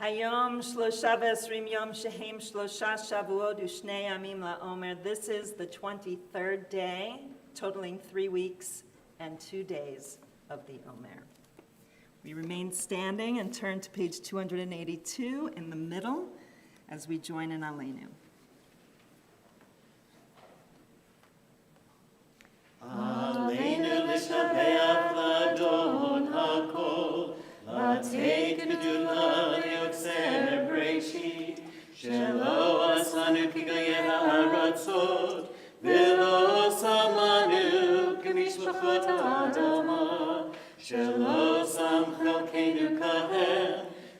Hayom Shlosha V'Esrim Yom Shehem Shlosha Shavuot U'Shnei Yamim LaOmer. This is the 23rd day, totaling 3 weeks and 2 days of the Omer. We remain standing and turn to page 282 in the middle as we join in Aleinu. Aleinu l'shabeach l'Adon hakol, Latei kedula liotzer breshit, shelo asanu kigayeh ha'aratzot, velo samanu k'mishpachot ha'adama, shelo sam chelkeinu kahem,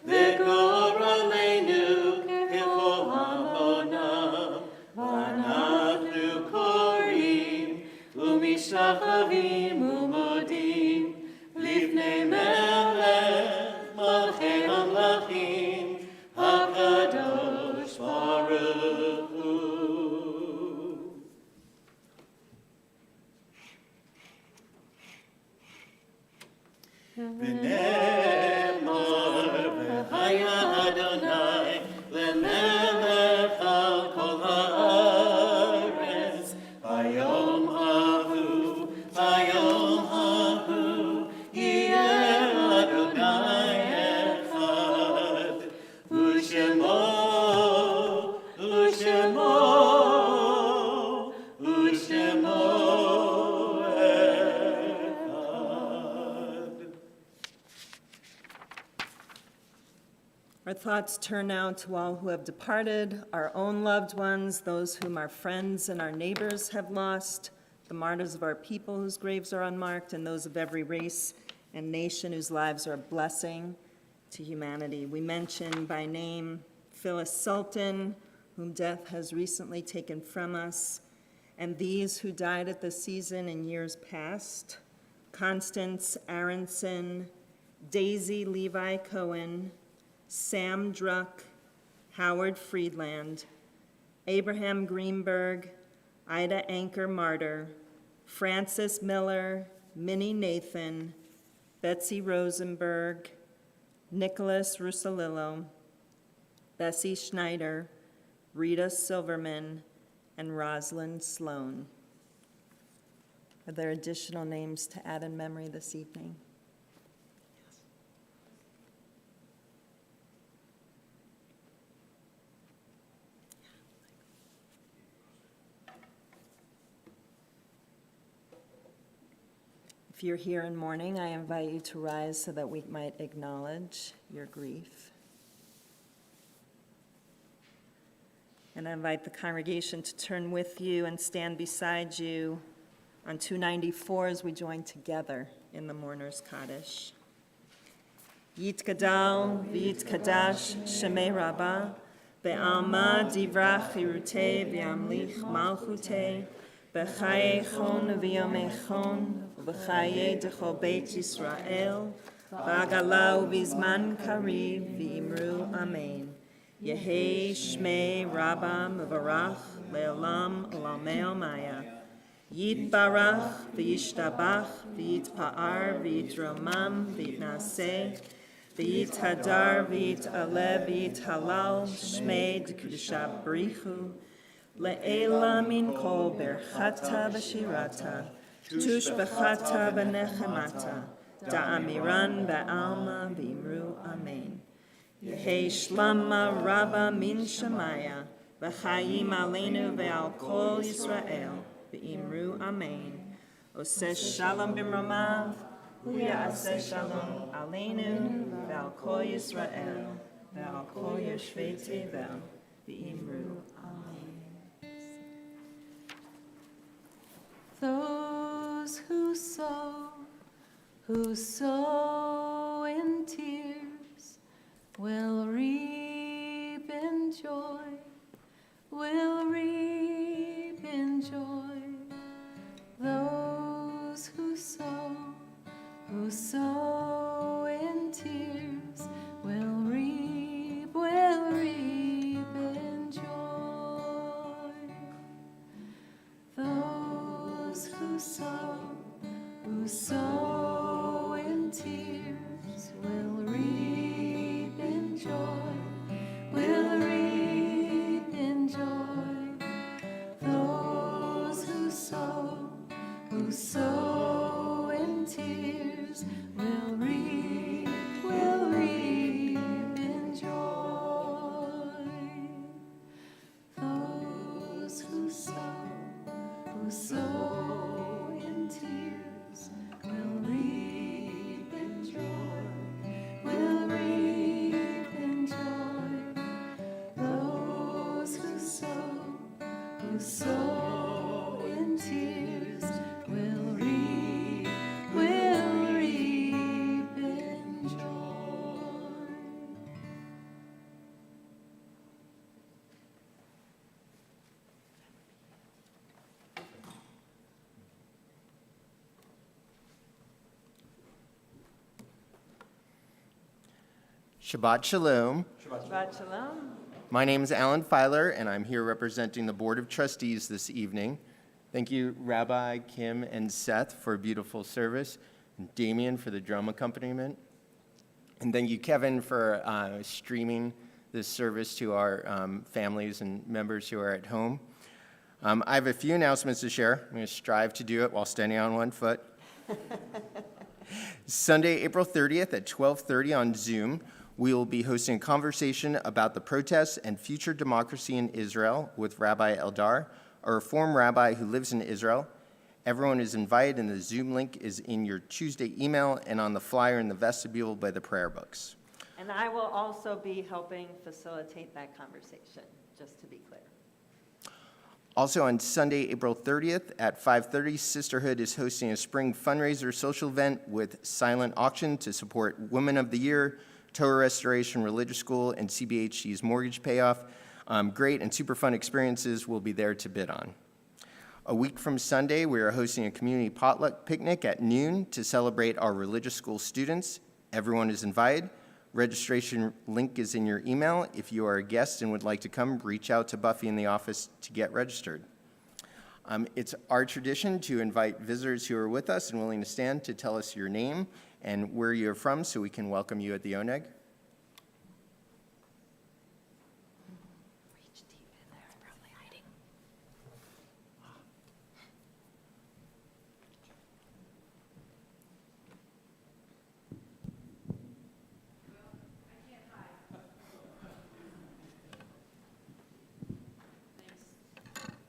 v'goraleinu k'chol ha'onam, v'anachnu korim, u'mishachavim u'modim, lifnei melech malchei hamlachim, HaKadosh Baruch Hu. V'nemar v'haya Adonai lemelech al kol haaretz, Hayom hahu, Hayom hahu, yeh Adonai echad, U'shemo, U'shemo, U'shemo echad. Our thoughts turn now to all who have departed, our own loved ones, those whom our friends and our neighbors have lost, the martyrs of our people whose graves are unmarked, and those of every race and nation whose lives are a blessing to humanity. We mention by name Phyllis Sultan, whom death has recently taken from us, and these who died at the season in years past: Constance Aronson, Daisy Levi Cohen, Sam Druck, Howard Friedland, Abraham Greenberg, Ida Anker Martyr, Francis Miller, Minnie Nathan, Betsy Rosenberg, Nicholas Russolillo, Bessie Schneider, Rita Silverman, and Rosalind Sloan. Are there additional names to add in memory this evening? If you're here in mourning, I invite you to rise so that we might acknowledge your grief. And I invite the congregation to turn with you and stand beside you on 294 as we join together in the Mourner's Kaddish. Yitgadal v'yitkadash shemei Rabbah, be'alma divrach chirutei v'yamlich malchutei, b'chayechon v'yomechon, v'chayei dechol beit Yisrael, v'agalau v'zman kariv v'imru amen. Yehei shmei Rabbah mevarach le'olam olamei omaya. Yitbarach v'yishtabach v'yitpa'ar v'yitromam v'yitnaseh v'yithadar v'yitaleh v'yithalal shmei d'kedusha b'richu le'ela min kol berchata v'shirata tushbechata v'nechemata da'amiran ba'alma v'imru amen. Yehei shlama Rabbah min Shemaya v'chayim aleinu ve'al kol Yisrael v'imru amen. Oseh shalom b'mromav, hu ya'aseh shalom aleinu ve'al kol Yisrael ve'al kol yoshvei tevel v'imru amen. Those who sow in tears, will reap in joy, will reap in joy. Those who sow in tears, will reap in joy. Those who sow in tears, will reap in joy, will reap in joy. Those who sow in tears, will reap in joy. Those who sow in tears, will reap in joy, will reap in joy. Those who sow in tears, will reap in joy. Shabbat Shalom. Shabbat shalom. My name is Alan Filer, and I'm here representing the Board of Trustees this evening. Thank you, Rabbi, Kim, and Seth for a beautiful service, and Damien for the drum accompaniment. And thank you, Kevin, for streaming this service to our families and members who are at home. I have a few announcements to share. I'm going to strive to do it while standing on one foot. Sunday, April 30th at 12:30 on Zoom, we will be hosting a conversation about the protests and future democracy in Israel with Rabbi Eldar, a Reform rabbi who lives in Israel. Everyone is invited, and the Zoom link is in your Tuesday email and on the flyer in the vestibule by the prayer books. And I will also be helping facilitate that conversation, just to be clear. Also on Sunday, April 30th at 5:30, Sisterhood is hosting a spring fundraiser social event with silent auction to support Women of the Year, Torah Restoration Religious School, and CBHC's mortgage payoff. Great and super fun experiences will be there to bid on. A week from Sunday, we are hosting a community potluck picnic at noon to celebrate our religious school students. Everyone is invited. Registration link is in your email. If you are a guest and would like to come, reach out to Buffy in the office to get registered. It's our tradition to invite visitors who are with us and willing to stand to tell us your name and where you're from so we can welcome you at the Oneg. Reach deep in there, probably hiding.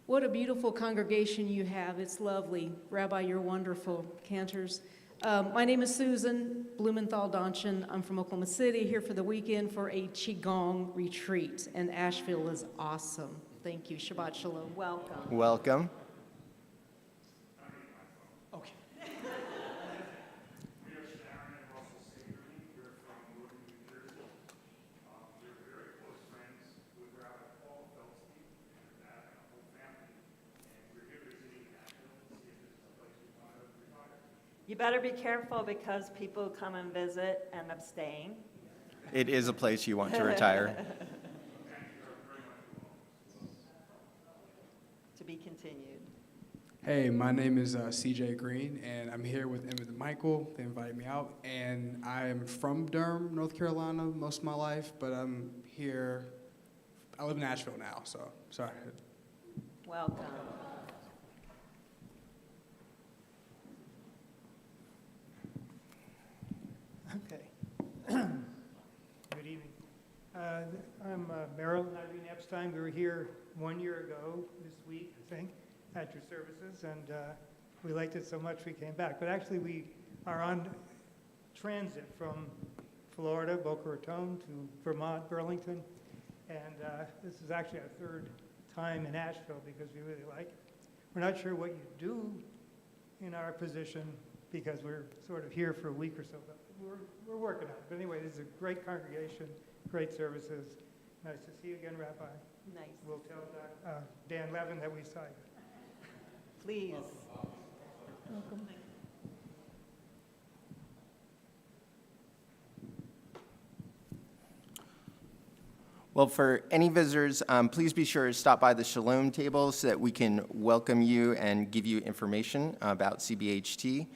What a beautiful congregation you have. It's lovely. Rabbi, you're wonderful. Cantors. My name is Susan Blumenthal-Donchen. I'm from Oklahoma City, here for the weekend for a Qigong retreat, and Asheville is awesome. Thank you. Shabbat Shalom. Welcome. Welcome. Okay. We are Sharon and Russell Sagerly. We're from Northern New Jersey. We're very close friends with Rabbi Paul Feldstein and his dad and the whole family. And we're here visiting Nashville to see if this is a place we want to retire. You better be careful because people come and visit, end up staying. It is a place you want to retire. To be continued. Hey, my name is CJ Green, and I'm here with Emmett and Michael. They invited me out, and I am from Durham, North Carolina, most of my life, but I'm here. I live in Nashville now, so sorry. Welcome. Okay. Good evening. I'm Merrill and Irene Epstein. We were here 1 year ago this week, I think, at your services, and we liked it so much we came back. But actually, we are on transit from Florida, Boca Raton, to Vermont, Burlington, and this is actually our third time in Asheville because we really like it. We're not sure what you do in our position because we're sort of here for a week or so, but we're working on it. But anyway, this is a great congregation, great services. Nice to see you again, Rabbi. Nice. We'll tell Dan Levin that we saw you. Please. Welcome. Well, for any visitors, please be sure to stop by the Shalom table so that we can welcome you and give you information about CBHT.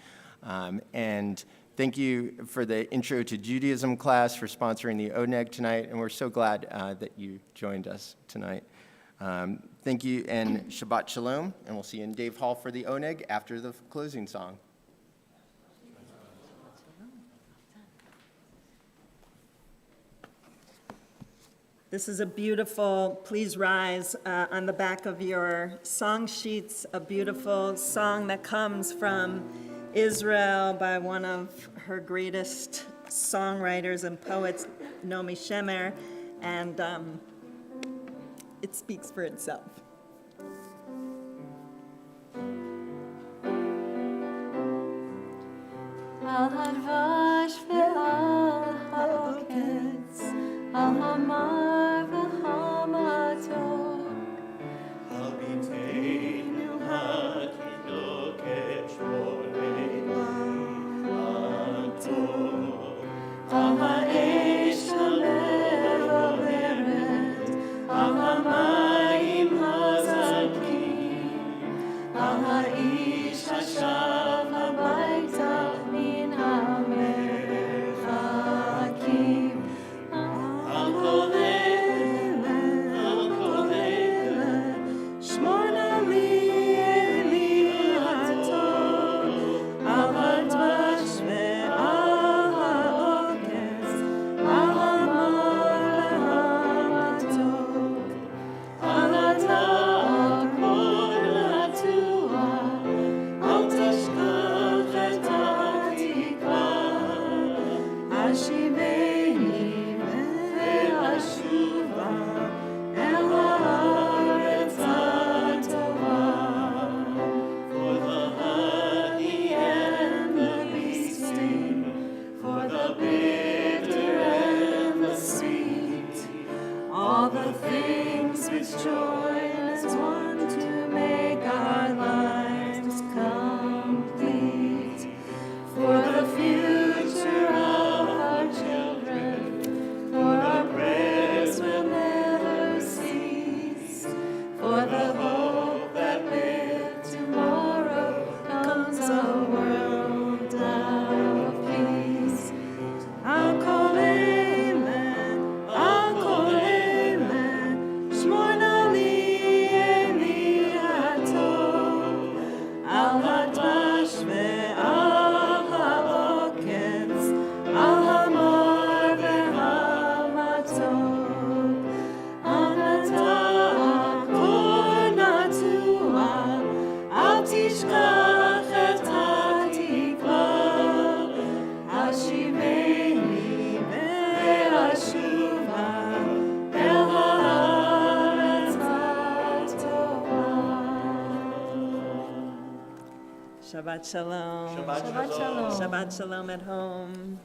And thank you for the Intro to Judaism class for sponsoring the ONEG tonight, and we're so glad that you joined us tonight. Thank you, and Shabbat Shalom, and we'll see you in Dave Hall for the ONEG after the closing song. This is a beautiful, please rise, on the back of your song sheets, a beautiful song that comes from Israel by one of her greatest songwriters and poets, Naomi Shemer, and it speaks for itself. Al hadvash ve'al ha'oketz, al hamar v'hamatok. Al biteinu ha'tidloket shmoreinu ha'tov. Al ha'esh ha'mevaveret, al ha'mayim hazakim, al ha'ish hashav habayta min ha'merchakim. Al kol ele, shmona li eli hatov, al hadvash ve'al ha'okez, al hamar ve'hamatok, al atah kol ha'tuah, al tashkach et ha'tikva, ashiveni ve'ashuva el ha'aretz ha'tovah. For the honey and the feasting, for the bitter and the sweet, all the things which join as one to make our lives complete. For the future of our children, for our prayers will never cease, for the hope that with tomorrow comes a world of peace. I'll call amen, I'll call amen, shmona li eli hatov, Shabbat shalom. Shabbat Shabbat shalom. Shabbat shalom at home.